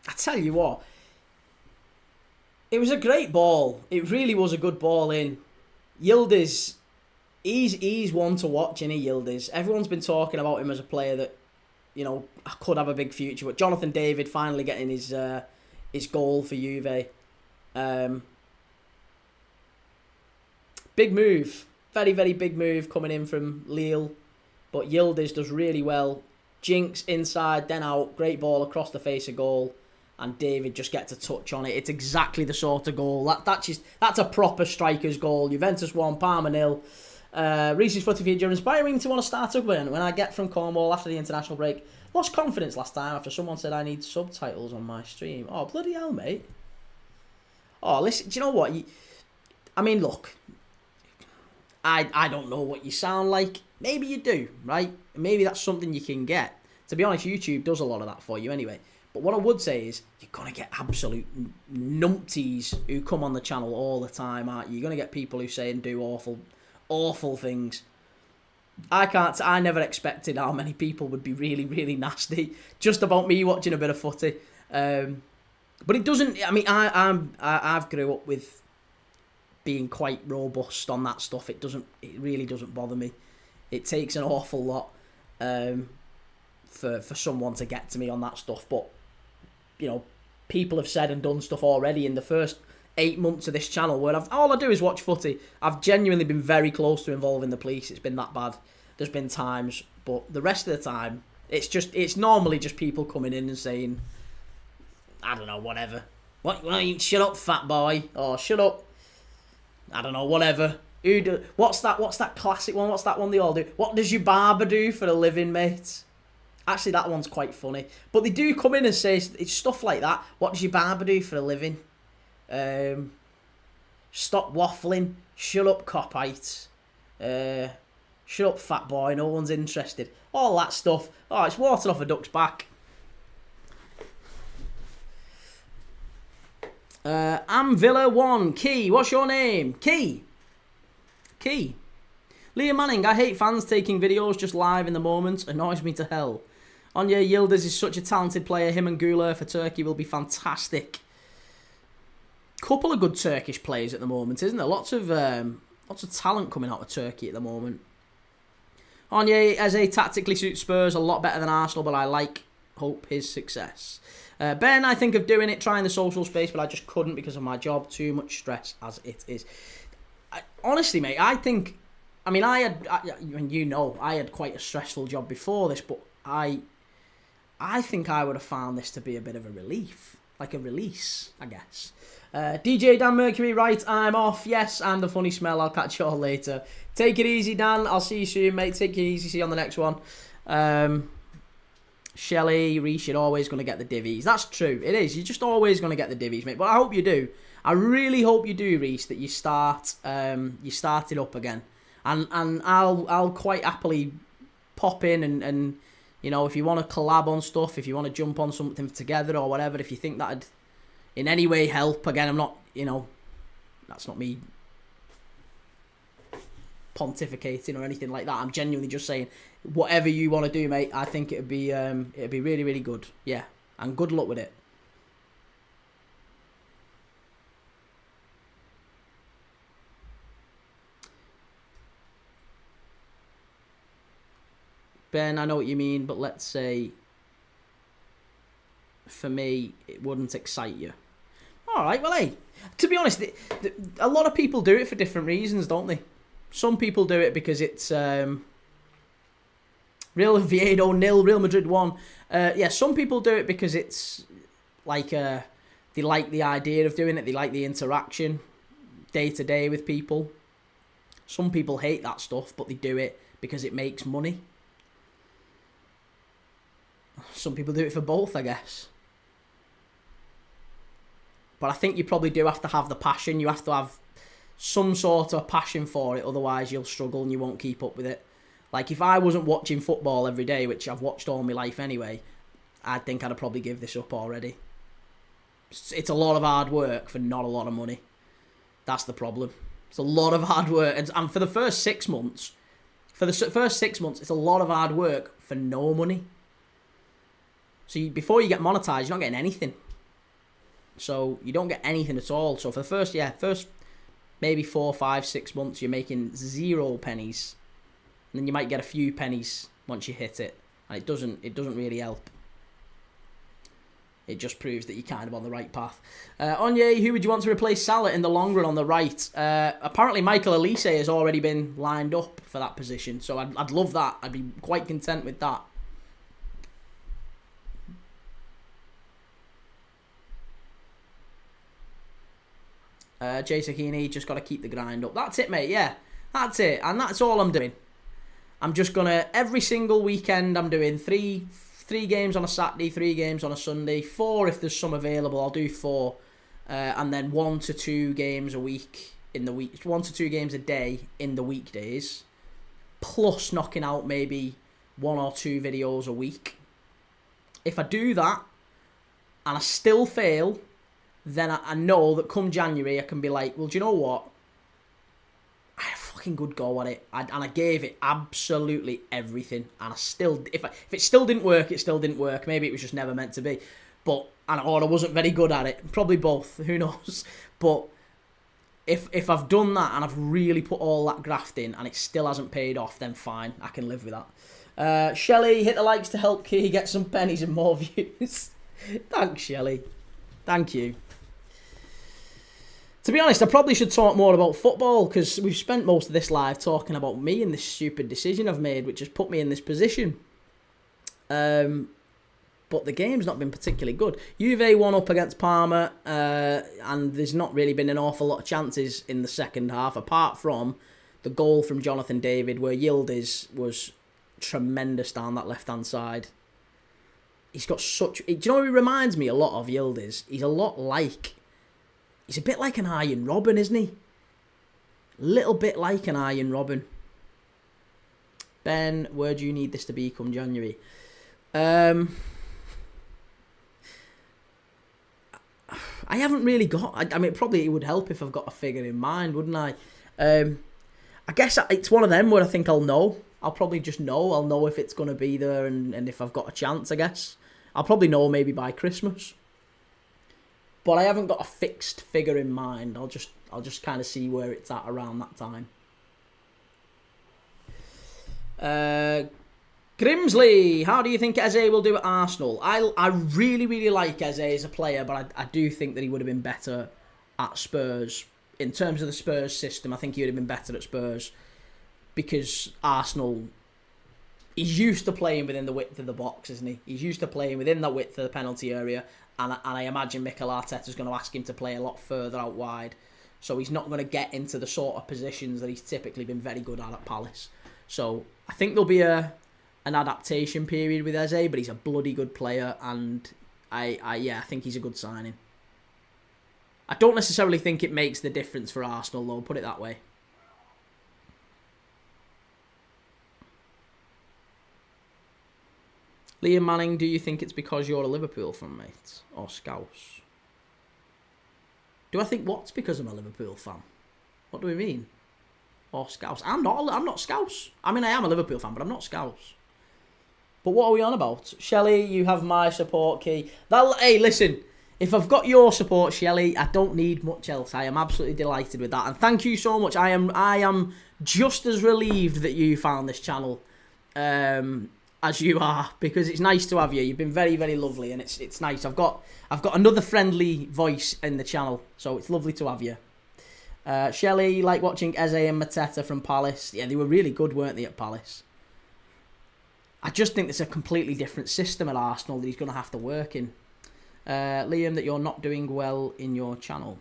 I tell you what, it was a great ball. It really was a good ball in. Yildiz, he's one to watch, isn't he, Yildiz? Everyone's been talking about him as a player that, you know, could have a big future. But Jonathan David finally getting his goal for Juve. Big move. Very, very big move coming in from Lille. But Yildiz does really well. Jinx inside, then out. Great ball across the face of goal. And David just gets a touch on it. It's exactly the sort of goal. That's a proper striker's goal. Juventus 1, Parma 0. Reese's footy feed, you're inspiring to want to start up when I get from Cornwall after the international break. Lost confidence last time after someone said I need subtitles on my stream. Oh, bloody hell, mate. Oh, listen, do you know what? I mean, look. I don't know what you sound like. Maybe you do, right? Maybe that's something you can get. To be honest, YouTube does a lot of that for you anyway. But what I would say is, you're going to get absolute numpties who come on the channel all the time, aren't you? You're going to get people who say and do awful things. I never expected how many people would be really, really nasty just about me watching a bit of footy. But it doesn't, I mean, I've grew up with being quite robust on that stuff. It really doesn't bother me. It takes an awful lot for someone to get to me on that stuff. But, you know, people have said and done stuff already in the first 8 months of this channel where all I do is watch footy. I've genuinely been very close to involving the police. It's been that bad. There's been times, but the rest of the time, it's normally just people coming in and saying, I don't know, whatever. Shut up, fat boy, or shut up. I don't know, whatever. What's that classic one? What's that one they all do? What does your barber do for a living, mate? Actually, that one's quite funny. But they do come in and say it's stuff like that. What does your barber do for a living? Stop waffling. Shut up, copite. Shut up, fat boy. No one's interested. All that stuff. Oh, it's water off a duck's back. Villa 1. Key. What's your name? Key. Liam Manning. I hate fans taking videos just live in the moment. Annoys me to hell. Anya Yildiz is such a talented player. Him and Güler for Turkey will be fantastic. Couple of good Turkish players at the moment, isn't there? Lots of talent coming out of Turkey at the moment. Anya Eze tactically suits Spurs a lot better than Arsenal, but I hope his success. Ben, I think of doing it, trying the social space, but I just couldn't because of my job. Too much stress as it is. Honestly, mate, I had quite a stressful job before this, but I think I would have found this to be a bit of a relief. Like a release, I guess. DJ Dan Mercury, right, I'm off. Yes, I'm the funny smell. I'll catch you all later. Take it easy, Dan. I'll see you soon, mate. Take it easy. See you on the next one. Shelley, Reece, you're always going to get the divvies. That's true. It is. You're just always going to get the divvies, mate. But I hope you do. I really hope you do, Reece, that you start it up again. And I'll quite happily pop in and you know, if you want to collab on stuff, if you want to jump on something together or whatever, if you think that'd in any way help. Again, I'm not, you know, that's not me pontificating or anything like that. I'm genuinely just saying, whatever you want to do, mate, I think it'd be really, really good. Yeah, and good luck with it. Ben, I know what you mean, but let's say, for me, it wouldn't excite you. All right, well, hey, to be honest, a lot of people do it for different reasons, don't they? Some people do it because it's Real Oviedo 0, Real Madrid 1. Yeah, some people do it because it's like they like the idea of doing it. They like the interaction day to day with people. Some people hate that stuff, but they do it because it makes money. Some people do it for both, I guess. But I think you probably do have to have the passion. You have to have some sort of passion for it. Otherwise, you'll struggle and you won't keep up with it. Like, if I wasn't watching football every day, which I've watched all my life anyway, I think I'd probably give this up already. It's a lot of hard work for not a lot of money. That's the problem. It's a lot of hard work. And for the first 6 months, it's a lot of hard work for no money. So before you get monetized, you're not getting anything. So you don't get anything at all. So for the first maybe 4, 5, 6 months, you're making 0 pennies. And then you might get a few pennies once you hit it. And it doesn't really help. it just proves that you're kind of on the right path. Onye, who would you want to replace Salah in the long run on the right? Apparently Michael Elise has already been lined up for that position, so I'd love that. I'd be quite content with that. Jay Sakini, just got to keep the grind up. That's it, mate, yeah. That's it, and that's all I'm doing. I'm just going to, every single weekend, I'm doing three games on a Saturday, 3 games on a Sunday, 4 if there's some available, I'll do 4. And then 1 to 2 games a week in the week, 1 to 2 games a day in the weekdays, plus knocking out maybe 1 or 2 videos a week. If I do that, and I still fail, then I know that come January I can be like, well, do you know what? I had a fucking good go at it, and I gave it absolutely everything. And I still, if it still didn't work, it still didn't work. Maybe it was just never meant to be, or I wasn't very good at it. Probably both. Who knows? But if I've done that and I've really put all that graft in and it still hasn't paid off, then fine, I can live with that. Shelley, hit the likes to help Key get some pennies and more views. Thanks, Shelley. Thank you. To be honest, I probably should talk more about football because we've spent most of this live talking about me and this stupid decision I've made, which has put me in this position. But the game's not been particularly good. Juve won up against Parma, and there's not really been an awful lot of chances in the second half, apart from the goal from Jonathan David, where Yildiz was tremendous down that left-hand side. He's got such... Do you know who he reminds me a lot of, Yildiz? He's a bit like an Arjen Robben, isn't he? A little bit like an Arjen Robben. Ben, where do you need this to be come January? I haven't really got... I mean, probably it would help if I've got a figure in mind, wouldn't I? I guess it's one of them where I think I'll know. I'll probably just know. I'll know if it's going to be there and if I've got a chance, I guess. I'll probably know maybe by Christmas. But I haven't got a fixed figure in mind. I'll just kind of see where it's at around that time. Grimsley, how do you think Eze will do at Arsenal? I really, really like Eze as a player, but I do think that he would have been better at Spurs. In terms of the Spurs system, I think he would have been better at Spurs because Arsenal, he's used to playing within the width of the box, isn't he? He's used to playing within the width of the penalty area, and I imagine Mikel Arteta's going to ask him to play a lot further out wide, so he's not going to get into the sort of positions that he's typically been very good at Palace. So I think there'll be an adaptation period with Eze, but he's a bloody good player, and I think he's a good signing. I don't necessarily think it makes the difference for Arsenal, though, put it that way. Liam Manning, do you think it's because you're a Liverpool fan, mate? Or Scouse? Do I think what's because I'm a Liverpool fan? What do we mean? Or Scouse? I'm not Scouse. I mean, I am a Liverpool fan, but I'm not Scouse. But what are we on about? Shelley, you have my support, Key. Hey, listen, if I've got your support, Shelley, I don't need much else. I am absolutely delighted with that. And thank you so much. I am just as relieved that you found this channel as you are, because it's nice to have you. You've been very, very lovely, and it's nice. I've got another friendly voice in the channel, so it's lovely to have you. Shelley, like watching Eze and Mateta from Palace. Yeah, they were really good, weren't they, at Palace? I just think there's a completely different system at Arsenal that he's going to have to work in. Liam, that you're not doing well in your channel.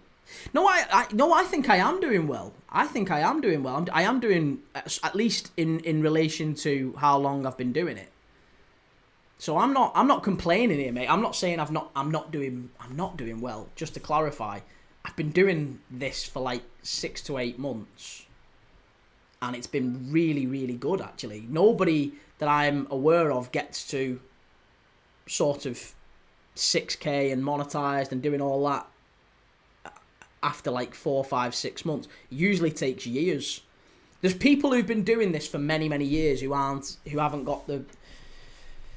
No, I think I am doing well. I think I am doing well. I am doing, at least in relation to how long I've been doing it. So I'm not complaining here, mate. I'm not saying I'm not doing well. Just to clarify, I've been doing this for like 6 to 8 months, and it's been really, really good, actually. Nobody that I'm aware of gets to sort of 6k and monetized and doing all that after like 4, 5, 6 months. It usually takes years. There's people who've been doing this for many, many years who haven't got the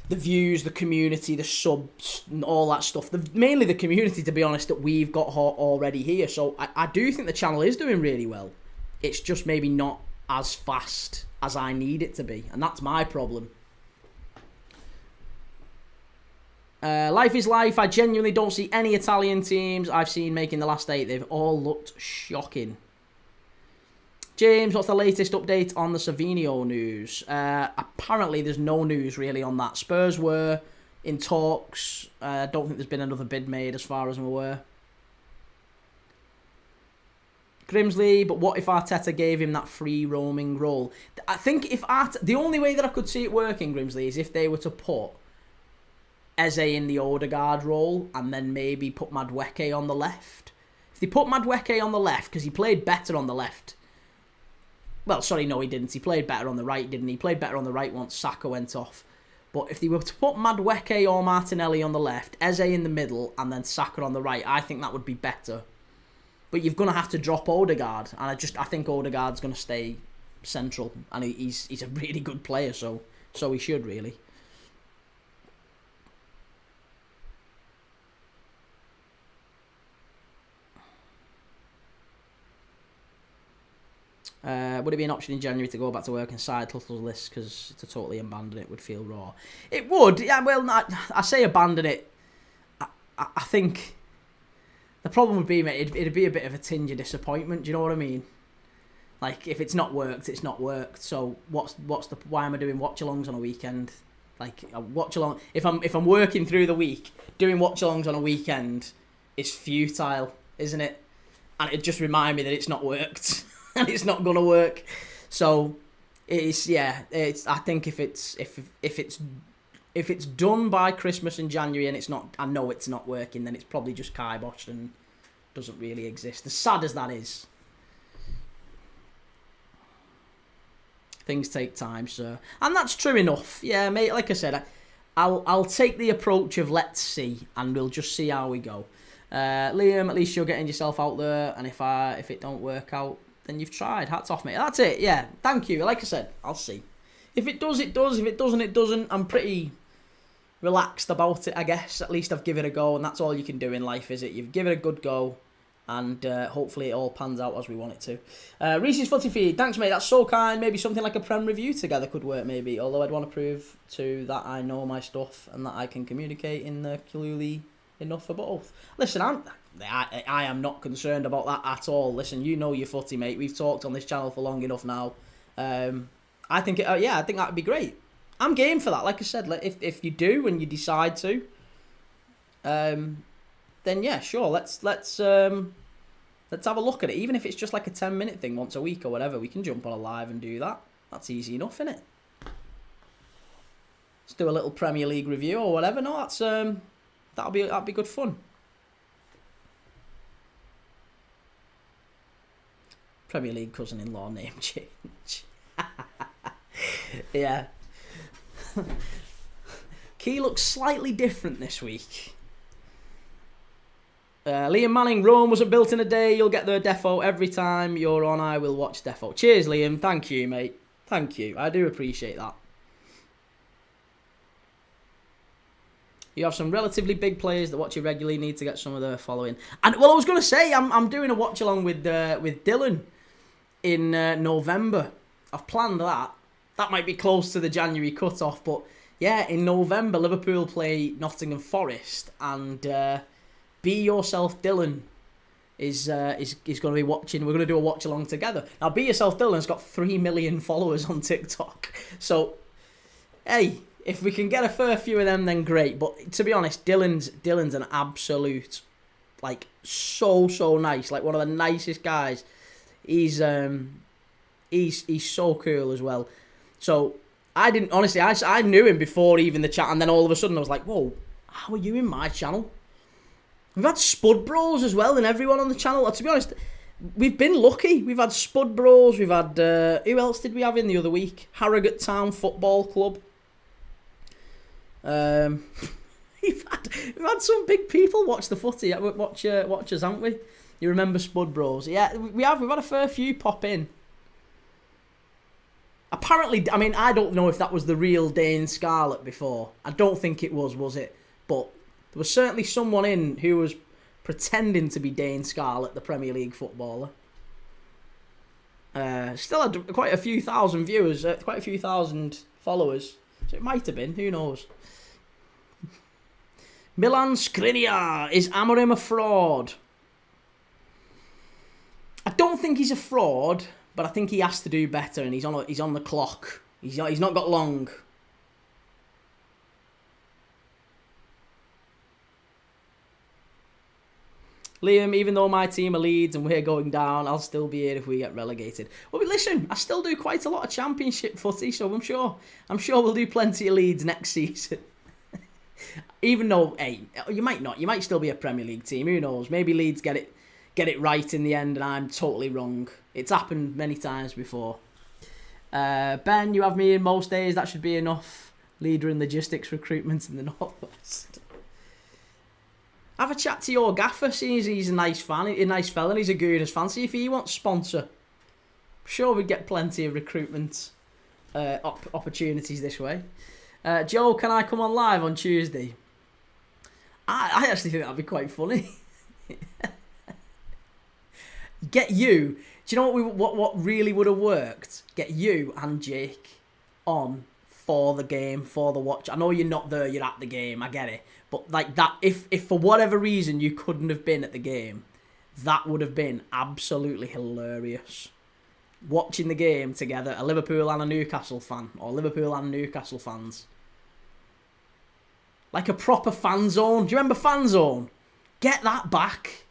views, the community, the subs, and all that stuff. Mainly the community, to be honest, that we've got already here. So I do think the channel is doing really well. It's just maybe not as fast as I need it to be, and that's my problem. Life is life. I genuinely don't see any Italian teams I've seen making the last 8. They've all looked shocking. James, what's the latest update on the Savinio news? Apparently, there's no news really on that. Spurs were in talks. I don't think there's been another bid made as far as I'm aware. Grimsley, but what if Arteta gave him that free roaming role? I think if the only way that I could see it working, Grimsley, is if they were to put Eze in the Odegaard role and then maybe put Madueke on the left. If they put Madueke on the left, because he played better on the left. Well, sorry, no, he didn't. He played better on the right, didn't he? He played better on the right once Saka went off. But if they were to put Madueke or Martinelli on the left, Eze in the middle, and then Saka on the right, I think that would be better. But you're going to have to drop Odegaard, and I think Odegaard's going to stay central, and he's a really good player, so he should really. Would it be an option in January to go back to work and side hustle this? Because to totally abandon it would feel raw. It would. Yeah. Well, I say abandon it. I think the problem would be, mate, it'd be a bit of a tinge of disappointment. Do you know what I mean? Like, if it's not worked, it's not worked. So why am I doing watch-alongs on a weekend? Like, a watch-along. If I'm working through the week, doing watch-alongs on a weekend is futile, isn't it? And it just remind me that it's not worked. And it's not gonna work, so it's I think if it's done by Christmas and January and it's not, I know it's not working, then it's probably just kiboshed and doesn't really exist. As sad as that is, things take time, sir, and that's true enough. Yeah, mate. Like I said, I'll take the approach of let's see, and we'll just see how we go. Liam, at least you're getting yourself out there, and if it don't work out, then you've tried. Hats off, mate. That's it. Yeah, thank you. Like I said, I'll see. If it does, it does. If it doesn't, it doesn't. I'm pretty relaxed about it, I guess. At least I've given it a go, and that's all you can do in life, is it? You've given it a good go, and hopefully it all pans out as we want it to. Reese's Footy Feed. Thanks, mate. That's so kind. Maybe something like a Prem review together could work, maybe. Although I'd want to prove to that I know my stuff and that I can communicate in the clearly enough for both. Listen, I am not concerned about that at all. Listen, you know your footy, mate. We've talked on this channel for long enough now. I think I think that'd be great. I'm game for that. Like I said, if you do and you decide to, then yeah, sure. Let's have a look at it. Even if it's just like a 10-minute thing once a week or whatever, we can jump on a live and do that. That's easy enough, isn't it? Let's do a little Premier League review or whatever. No, that's that'd be good fun. Premier League cousin-in-law name change. Yeah. Key looks slightly different this week. Liam Manning, Rome wasn't built in a day. You'll get the defo every time you're on. I will watch defo. Cheers, Liam. Thank you, mate. Thank you. I do appreciate that. You have some relatively big players that watch you regularly. Need to get some of their following. And well, I was going to say I'm doing a watch along with Dylan in November. I've planned that. That might be close to the January cut-off, but yeah, in November Liverpool play Nottingham Forest, and Be Yourself Dylan is going to be watching. We're going to do a watch along together. Now, Be Yourself Dylan's got 3 million followers on TikTok, so hey, if we can get a fair few of them, then great. But to be honest, Dylan's an absolute, like, so nice, like one of the nicest guys. He's so cool as well. So I didn't, honestly, I knew him before even the chat, and then all of a sudden I was like, whoa, how are you in my channel? We've had Spud Bros as well, and everyone on the channel. To be honest, we've been lucky. We've had Spud Bros, we've had, who else did we have in the other week? Harrogate Town Football Club. We've had some big people watch the footy, watch us, haven't we? You remember Spud Bros? Yeah, we've had a fair few pop in. Apparently, I mean, I don't know if that was the real Dane Scarlett before. I don't think it was it? But there was certainly someone in who was pretending to be Dane Scarlett, the Premier League footballer. Still had quite a few thousand viewers, quite a few thousand followers. So it might have been, who knows? Milan Skriniar. Is Amorim a fraud? I don't think he's a fraud, but I think he has to do better, and he's on the clock. He's not got long. Liam, even though my team are Leeds and we're going down, I'll still be here if we get relegated. Well, listen, I still do quite a lot of Championship footy, so I'm sure we'll do plenty of Leeds next season. Even though, hey, you might not. You might still be a Premier League team. Who knows? Maybe Leeds get it right in the end, and I'm totally wrong. It's happened many times before. Ben, you have me in most days. That should be enough. Leader in logistics recruitment in the Northwest. Have a chat to your gaffer. Seeing he's a nice fella, and he's a good as fancy. If he wants sponsor, I'm sure we'd get plenty of recruitment opportunities this way. Joe, can I come on live on Tuesday? I actually think that'd be quite funny. Get you. Do you know what really would have worked? Get you and Jake on for the game, for the watch. I know you're not there, you're at the game, I get it. But like that, if for whatever reason you couldn't have been at the game, that would have been absolutely hilarious. Watching the game together, a Liverpool and a Newcastle fan, or Liverpool and Newcastle fans. Like a proper fan zone. Do you remember fan zone? Get that back,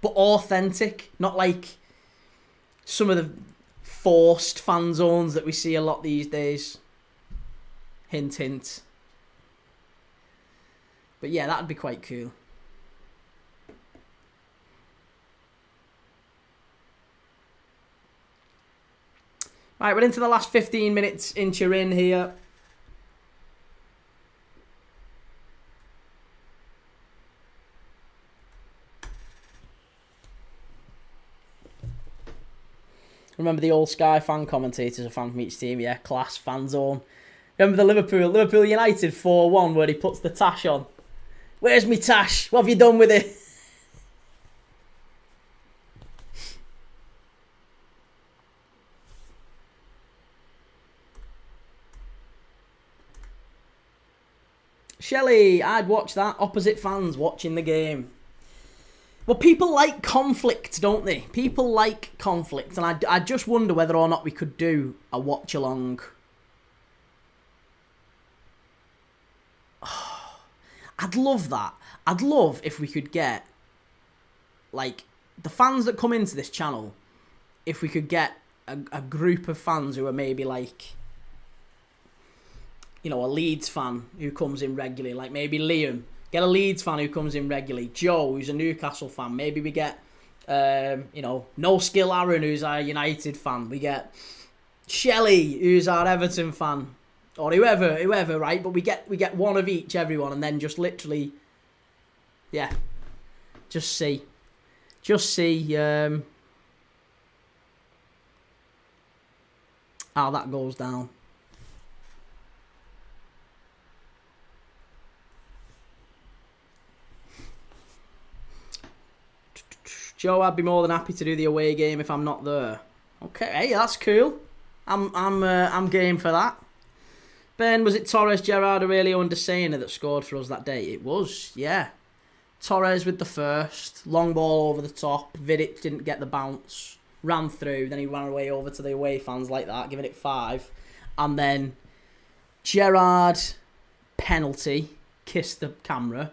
but authentic, not like some of the forced fan zones that we see a lot these days. Hint, hint. But yeah, that'd be quite cool. Right, we're into the last 15 minutes in Turin here. Remember the old Sky fan commentators, a fan from each team? Yeah, class, fan zone. Remember the Liverpool United 4-1 where he puts the tash on? Where's me tash? What have you done with it? Shelley, I'd watch that. Opposite fans watching the game. Well, people like conflict, don't they? People like conflict, and I just wonder whether or not we could do a watch-along. Oh, I'd love that. I'd love if we could get, like, the fans that come into this channel, if we could get a group of fans who are maybe like, you know, a Leeds fan who comes in regularly, like maybe Liam. Get a Leeds fan who comes in regularly. Joe, who's a Newcastle fan. Maybe we get, you know, No Skill Aaron, who's our United fan. We get Shelley, who's our Everton fan. Or whoever, right? But we get one of each, everyone, and then just literally, yeah, just see how that goes down. Joe, I'd be more than happy to do the away game if I'm not there. Okay, hey, that's cool. I'm game for that. Ben, was it Torres, Gerrard, Aurelio and Desena that scored for us that day? It was, yeah. Torres with the first. Long ball over the top. Vidic didn't get the bounce. Ran through. Then he ran away over to the away fans like that, giving it 5. And then Gerrard, penalty, kissed the camera.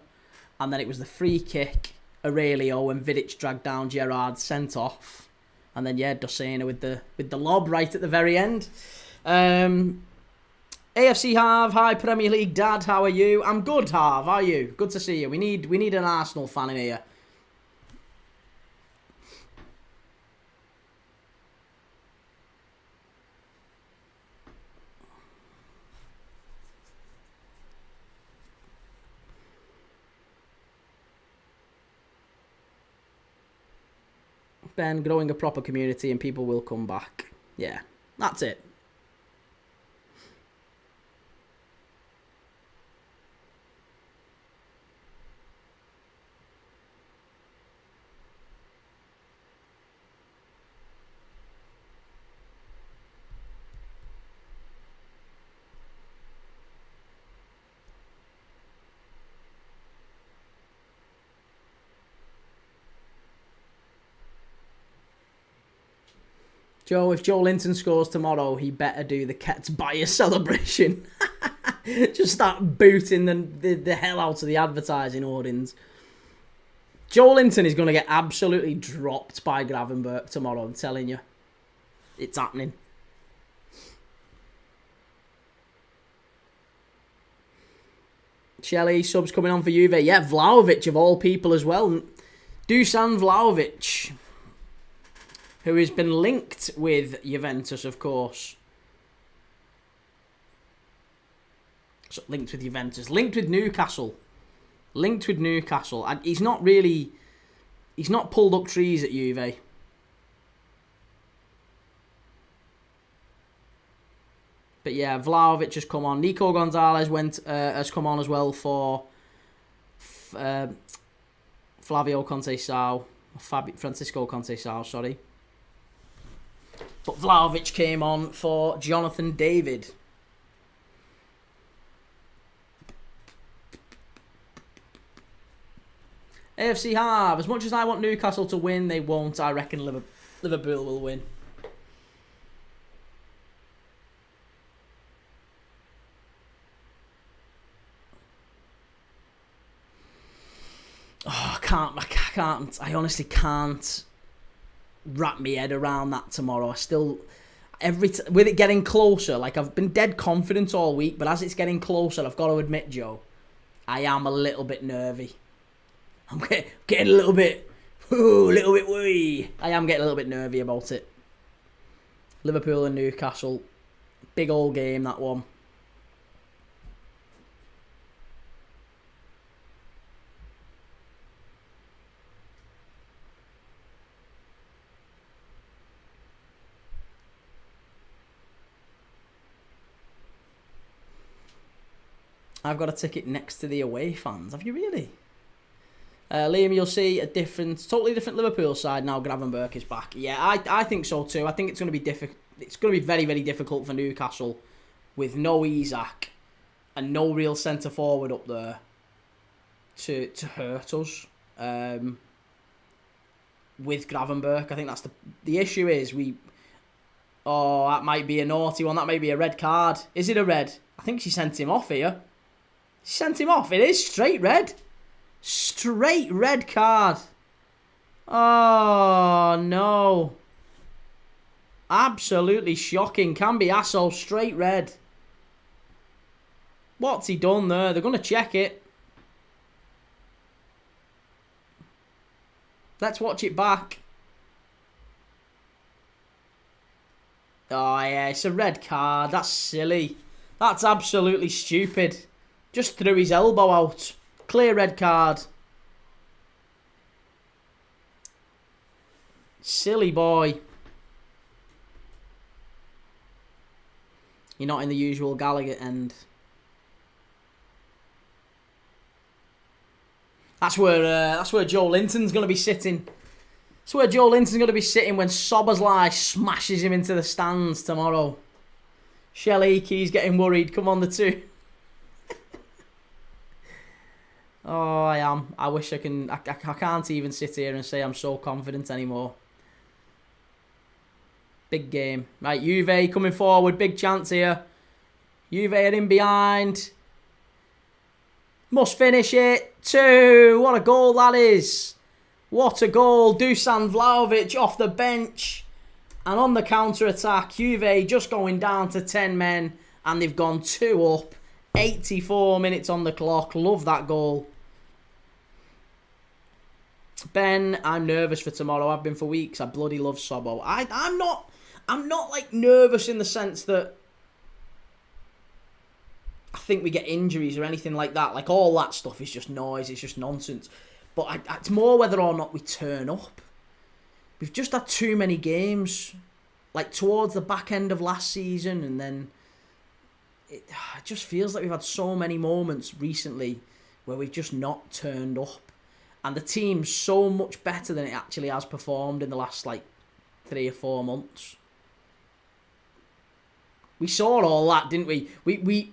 And then it was the free kick. Aurelio and Vidic dragged down Gerrard, sent off. And then, yeah, Desena with the lob right at the very end. AFC Harv, hi Premier League Dad, how are you? I'm good, Harv, how are you? Good to see you. We need an Arsenal fan in here. Ben, growing a proper community and people will come back. Yeah, that's it. Joe, if Joe Linton scores tomorrow, he better do the Kets Bayer celebration. Just start booting the hell out of the advertising audience. Joe Linton is going to get absolutely dropped by Gravenberch tomorrow, I'm telling you. It's happening. Shelley, subs coming on for Juve. Yeah, Vlahovic of all people as well. Dusan Vlahovic, who has been linked with Juventus, of course. So, linked with Juventus. Linked with Newcastle. And he's not pulled up trees at Juve. But yeah, Vlahovic has come on. Nico Gonzalez has come on as well for Flavio Conceição. Francisco Conceição, sorry. But Vlahovic came on for Jonathan David. AFC Harv. As much as I want Newcastle to win, they won't. I reckon Liverpool will win. Oh, I can't. I honestly can't wrap my head around that tomorrow. I still, with it getting closer, like I've been dead confident all week, but as it's getting closer, I've got to admit, Joe, I am a little bit nervy. I'm getting a little bit worried. I am getting a little bit nervy about it. Liverpool and Newcastle, big old game, that one. I've got a ticket next to the away fans. Have you really? Liam, you'll see a totally different Liverpool side now Gravenberch is back. Yeah, I think so too. I think it's going to be difficult. It's going to be very, very difficult for Newcastle with no Isak and no real centre forward up there to hurt us. With Gravenberch, I think that's the issue is that might be a naughty one. That may be a red card. Is it a red? I think she sent him off here. She sent him off. It is straight red. Straight red card. Oh, no. Absolutely shocking. Cambiasso, straight red. What's he done there? They're going to check it. Let's watch it back. Oh, yeah, it's a red card. That's silly. That's absolutely stupid. Just threw his elbow out. Clear red card. Silly boy. You're not in the usual Gallagher end. That's where Joe Linton's going to be sitting. That's where Joe Linton's going to be sitting when Szoboszlai smashes him into the stands tomorrow. Shelley, Kee's getting worried. Come on, the two. Oh, I am. I wish I can. I can't even sit here and say I'm so confident anymore. Big game. Right, Juve coming forward. Big chance here. Juve are in behind. Must finish it. 2. What a goal that is. What a goal. Dusan Vlahovic off the bench. And on the counter-attack, Juve just going down to 10 men. And they've gone 2 up. 84 minutes on the clock. Love that goal. Ben, I'm nervous for tomorrow. I've been for weeks. I bloody love Sobbo. I'm not like nervous in the sense that I think we get injuries or anything like that. Like all that stuff is just noise. It's just nonsense. But it's more whether or not we turn up. We've just had too many games, like towards the back end of last season, and then it just feels like we've had so many moments recently where we've just not turned up. And the team's so much better than it actually has performed in the last, 3 or 4 months. We saw all that, didn't we?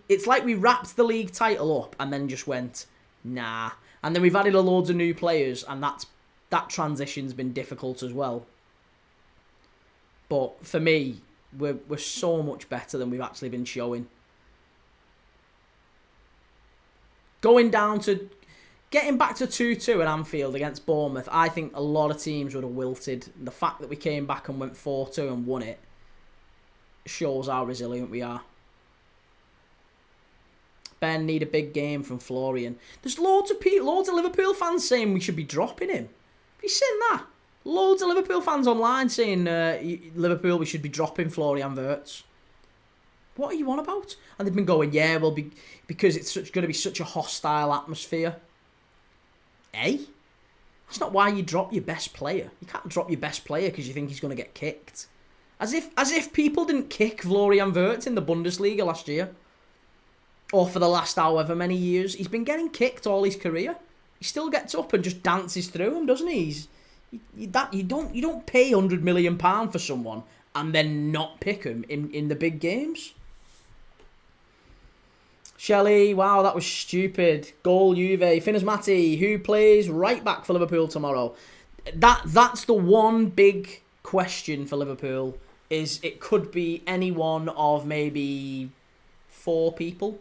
It's like we wrapped the league title up and then just went, nah. And then we've added loads of new players, and that transition's been difficult as well. But for me, we're so much better than we've actually been showing. Getting back to 2-2 at Anfield against Bournemouth, I think a lot of teams would have wilted. The fact that we came back and went 4-2 and won it shows how resilient we are. Ben, need a big game from Florian. There's loads of Liverpool fans saying we should be dropping him. Have you seen that? Loads of Liverpool fans online saying Liverpool, we should be dropping Florian Wirtz. What are you on about? And they've been going, yeah, well, because it's going to be such a hostile atmosphere. Eh? That's not why you drop your best player. You can't drop your best player because you think he's going to get kicked. As if people didn't kick Florian Wirtz in the Bundesliga last year. Or for the last however many years. He's been getting kicked all his career. He still gets up and just dances through them, doesn't he? You don't pay £100 million for someone and then not pick him in the big games. Shelley, wow, that was stupid. Goal Juve. Finners Matti, who plays right back for Liverpool tomorrow? That's the one big question for Liverpool. Is it could be any one of maybe 4 people.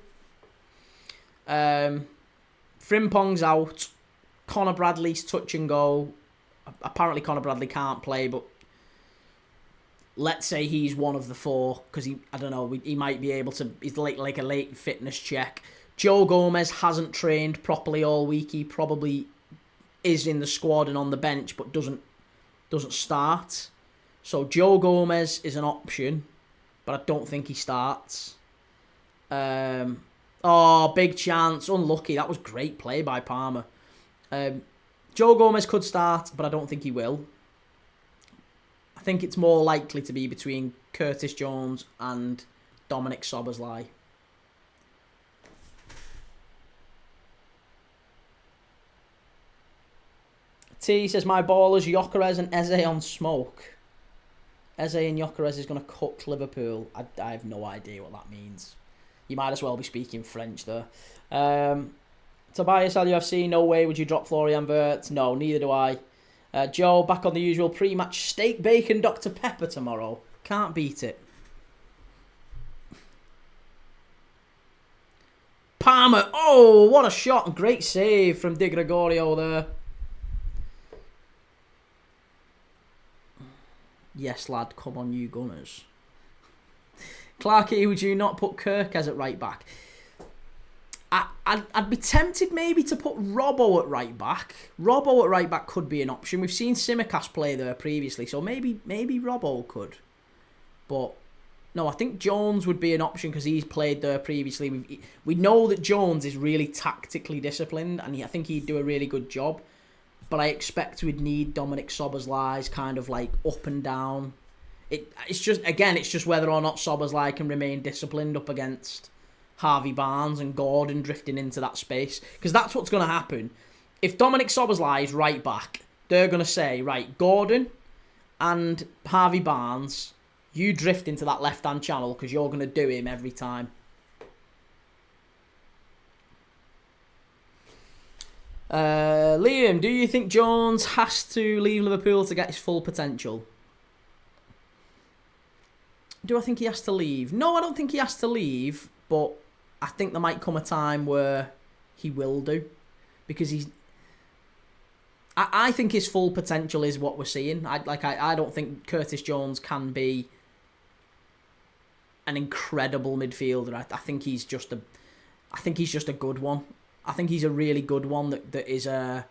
Frimpong's out. Conor Bradley's touch and go. Apparently Conor Bradley can't play, but let's say he's one of the 4 because he might be able to. He's like a late fitness check. Joe Gomez hasn't trained properly all week. He probably is in the squad and on the bench, but doesn't start. So Joe Gomez is an option, but I don't think he starts. Big chance. Unlucky. That was great play by Parma. Joe Gomez could start, but I don't think he will. I think it's more likely to be between Curtis Jones and Dominic Szoboszlai. T says, my ballers, Gyökeres and Eze on smoke. Eze and Gyökeres is going to cook Liverpool. I have no idea what that means. You might as well be speaking French there. Tobias LUFC, no way would you drop Florian Wirtz. No, neither do I. Joe, back on the usual pre-match steak, bacon, Dr. Pepper tomorrow. Can't beat it. Parma. Oh, what a shot. Great save from Di Gregorio there. Yes, lad. Come on, you Gunners. Clarky, would you not put Kirkes at right back? I'd be tempted maybe to put Robbo at right back. Robbo at right back could be an option. We've seen Tsimikas play there previously, so maybe Robbo could. But no, I think Jones would be an option because he's played there previously. We know that Jones is really tactically disciplined, and I think he'd do a really good job. But I expect we'd need Dominic Szoboszlai's kind of like up and down. It's just whether or not Szoboszlai can remain disciplined up against Harvey Barnes and Gordon drifting into that space. Because that's what's going to happen. If Dominic Szoboszlai is right back, they're going to say, right, Gordon and Harvey Barnes, you drift into that left-hand channel because you're going to do him every time. Liam, do you think Jones has to leave Liverpool to get his full potential? Do I think he has to leave? No, I don't think he has to leave, but I think there might come a time where he will do. Because I think his full potential is what we're seeing. I don't think Curtis Jones can be an incredible midfielder. I think he's just a good one. I think he's a really good one that is a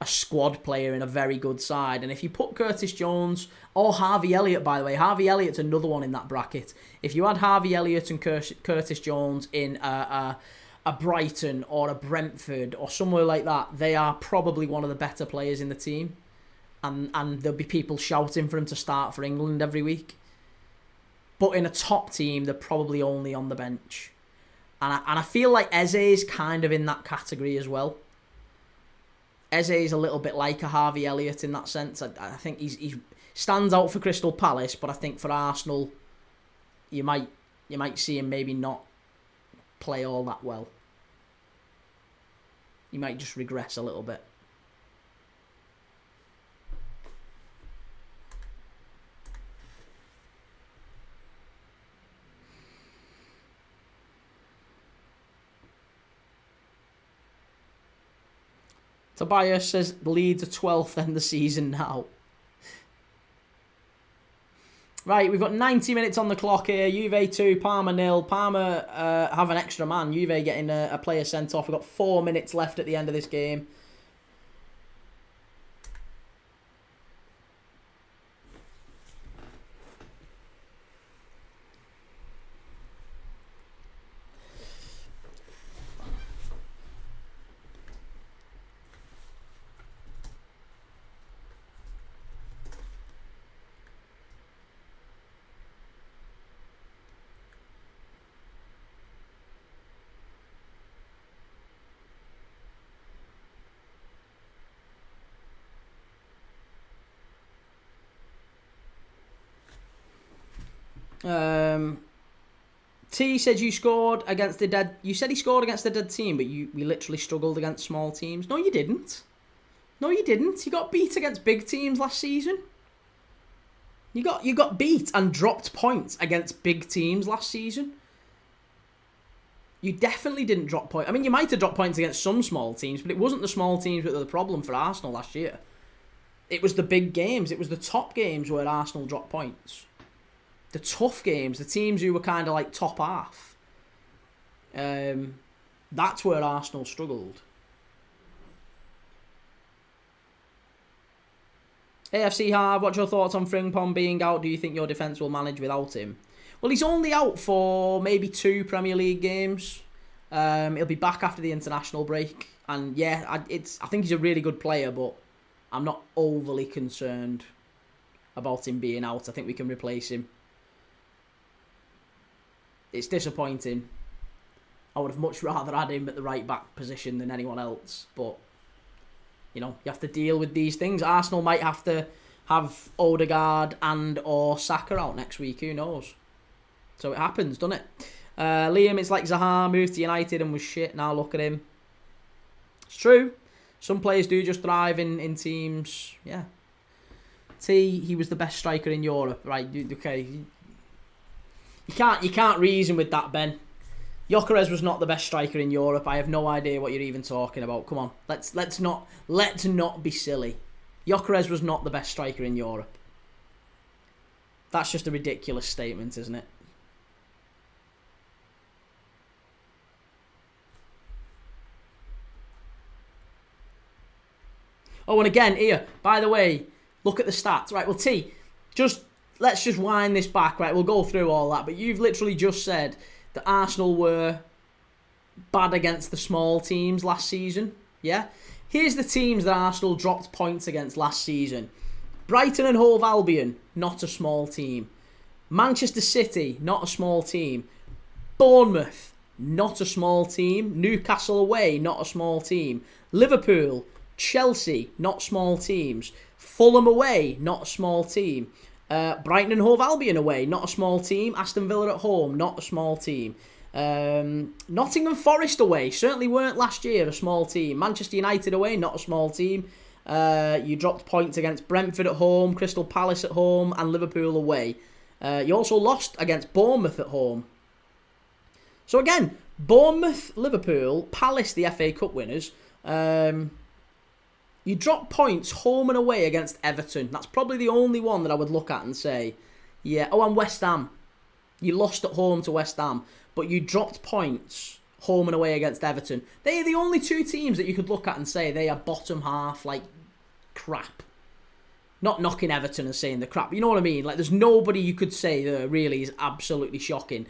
squad player in a very good side. And if you put Curtis Jones or Harvey Elliott, by the way, Harvey Elliott's another one in that bracket. If you had Harvey Elliott and Curtis Jones in a Brighton or a Brentford or somewhere like that, they are probably one of the better players in the team. And there'll be people shouting for him to start for England every week. But in a top team, they're probably only on the bench. And I feel like Eze is kind of in that category as well. Eze is a little bit like a Harvey Elliott in that sense. I think he stands out for Crystal Palace, but I think for Arsenal, you might see him maybe not play all that well. He might just regress a little bit. Tobias says Leeds are 12th end the season now. Right, we've got 90 minutes on the clock here. Juve 2, Parma 0. Parma have an extra man. Juve getting a player sent off. We've got 4 minutes left at the end of this game. T said you scored against the dead. You said he scored against the dead team, but we literally struggled against small teams. No, you didn't. No, you didn't. You got beat against big teams last season. You got beat and dropped points against big teams last season. You definitely didn't drop points. I mean, you might have dropped points against some small teams, but it wasn't the small teams that were the problem for Arsenal last year. It was the big games. It was the top games where Arsenal dropped points. The tough games, the teams who were kind of like top half. That's where Arsenal struggled. AFC Hard, what's your thoughts on Frimpong being out? Do you think your defence will manage without him? Well, he's only out for maybe 2 Premier League games. He'll be back after the international break. And yeah, I think he's a really good player, but I'm not overly concerned about him being out. I think we can replace him. It's disappointing. I would have much rather had him at the right back position than anyone else. But, you know, you have to deal with these things. Arsenal might have to have Odegaard and or Saka out next week. Who knows? So it happens, doesn't it? Liam, it's like Zaha moved to United and was shit. Now look at him. It's true. Some players do just thrive in teams. Yeah. T, he was the best striker in Europe. Right, okay. You can't reason with that, Ben. Gyökeres was not the best striker in Europe. I have no idea what you're even talking about. Come on, let's not be silly. Gyökeres was not the best striker in Europe. That's just a ridiculous statement, isn't it? Oh, and again, here, by the way, look at the stats. Right, well, T, let's just wind this back, right? We'll go through all that. But you've literally just said that Arsenal were bad against the small teams last season. Yeah? Here's the teams that Arsenal dropped points against last season. Brighton and Hove Albion, not a small team. Manchester City, not a small team. Bournemouth, not a small team. Newcastle away, not a small team. Liverpool, Chelsea, not small teams. Fulham away, not a small team. Brighton and Hove Albion away, not a small team. Aston Villa at home, not a small team. Nottingham Forest away, certainly weren't last year a small team. Manchester United away, not a small team. You dropped points against Brentford at home, Crystal Palace at home, and Liverpool away. You also lost against Bournemouth at home. So again, Bournemouth, Liverpool, Palace, the FA Cup winners. You drop points home and away against Everton. That's probably the only one that I would look at and say, yeah. Oh, and West Ham. You lost at home to West Ham, but you dropped points home and away against Everton. They are the only 2 teams that you could look at and say they are bottom half, like, crap. Not knocking Everton and saying they're crap. You know what I mean? Like, there's nobody you could say that really is absolutely shocking.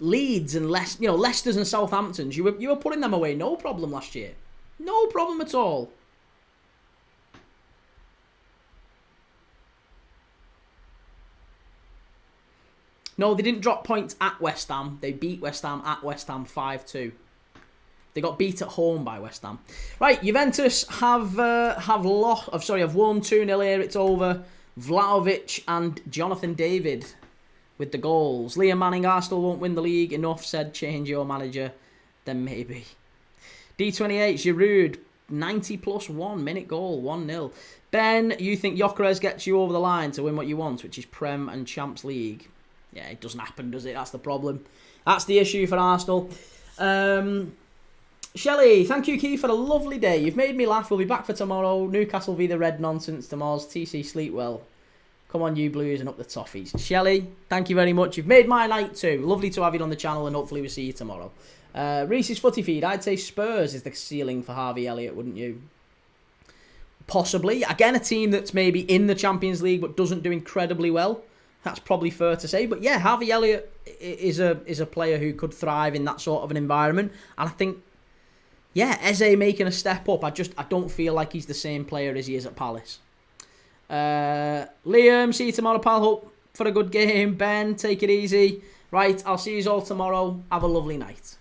Leeds and Leicester's and Southamptons, you were putting them away no problem last year. No problem at all. No, they didn't drop points at West Ham. They beat West Ham at West Ham 5-2. They got beat at home by West Ham. Right, Juventus have won 2-0 here. It's over. Vlahovic and Jonathan David with the goals. Liam Manning, Arsenal won't win the league. Enough said, change your manager. Then maybe. D28, Giroud, 90 plus 1 minute goal, 1-0. Ben, you think Gyökeres gets you over the line to win what you want, which is Prem and Champs League? Yeah, it doesn't happen, does it? That's the problem. That's the issue for Arsenal. Shelley, thank you, Kee, for a lovely day. You've made me laugh. We'll be back for tomorrow. Newcastle v the Red Nonsense tomorrow's TC sleep well. Come on, you Blues, and up the toffees. Shelley, thank you very much. You've made my night too. Lovely to have you on the channel, and hopefully we'll see you tomorrow. Reese's Footy Feed. I'd say Spurs is the ceiling for Harvey Elliott, wouldn't you? Possibly. Again, a team that's maybe in the Champions League but doesn't do incredibly well. That's probably fair to say. But yeah, Harvey Elliott is a player who could thrive in that sort of an environment. And I think, yeah, Eze making a step up. I don't feel like he's the same player as he is at Palace. Liam, see you tomorrow, pal. Hope for a good game. Ben, take it easy. Right, I'll see you all tomorrow. Have a lovely night.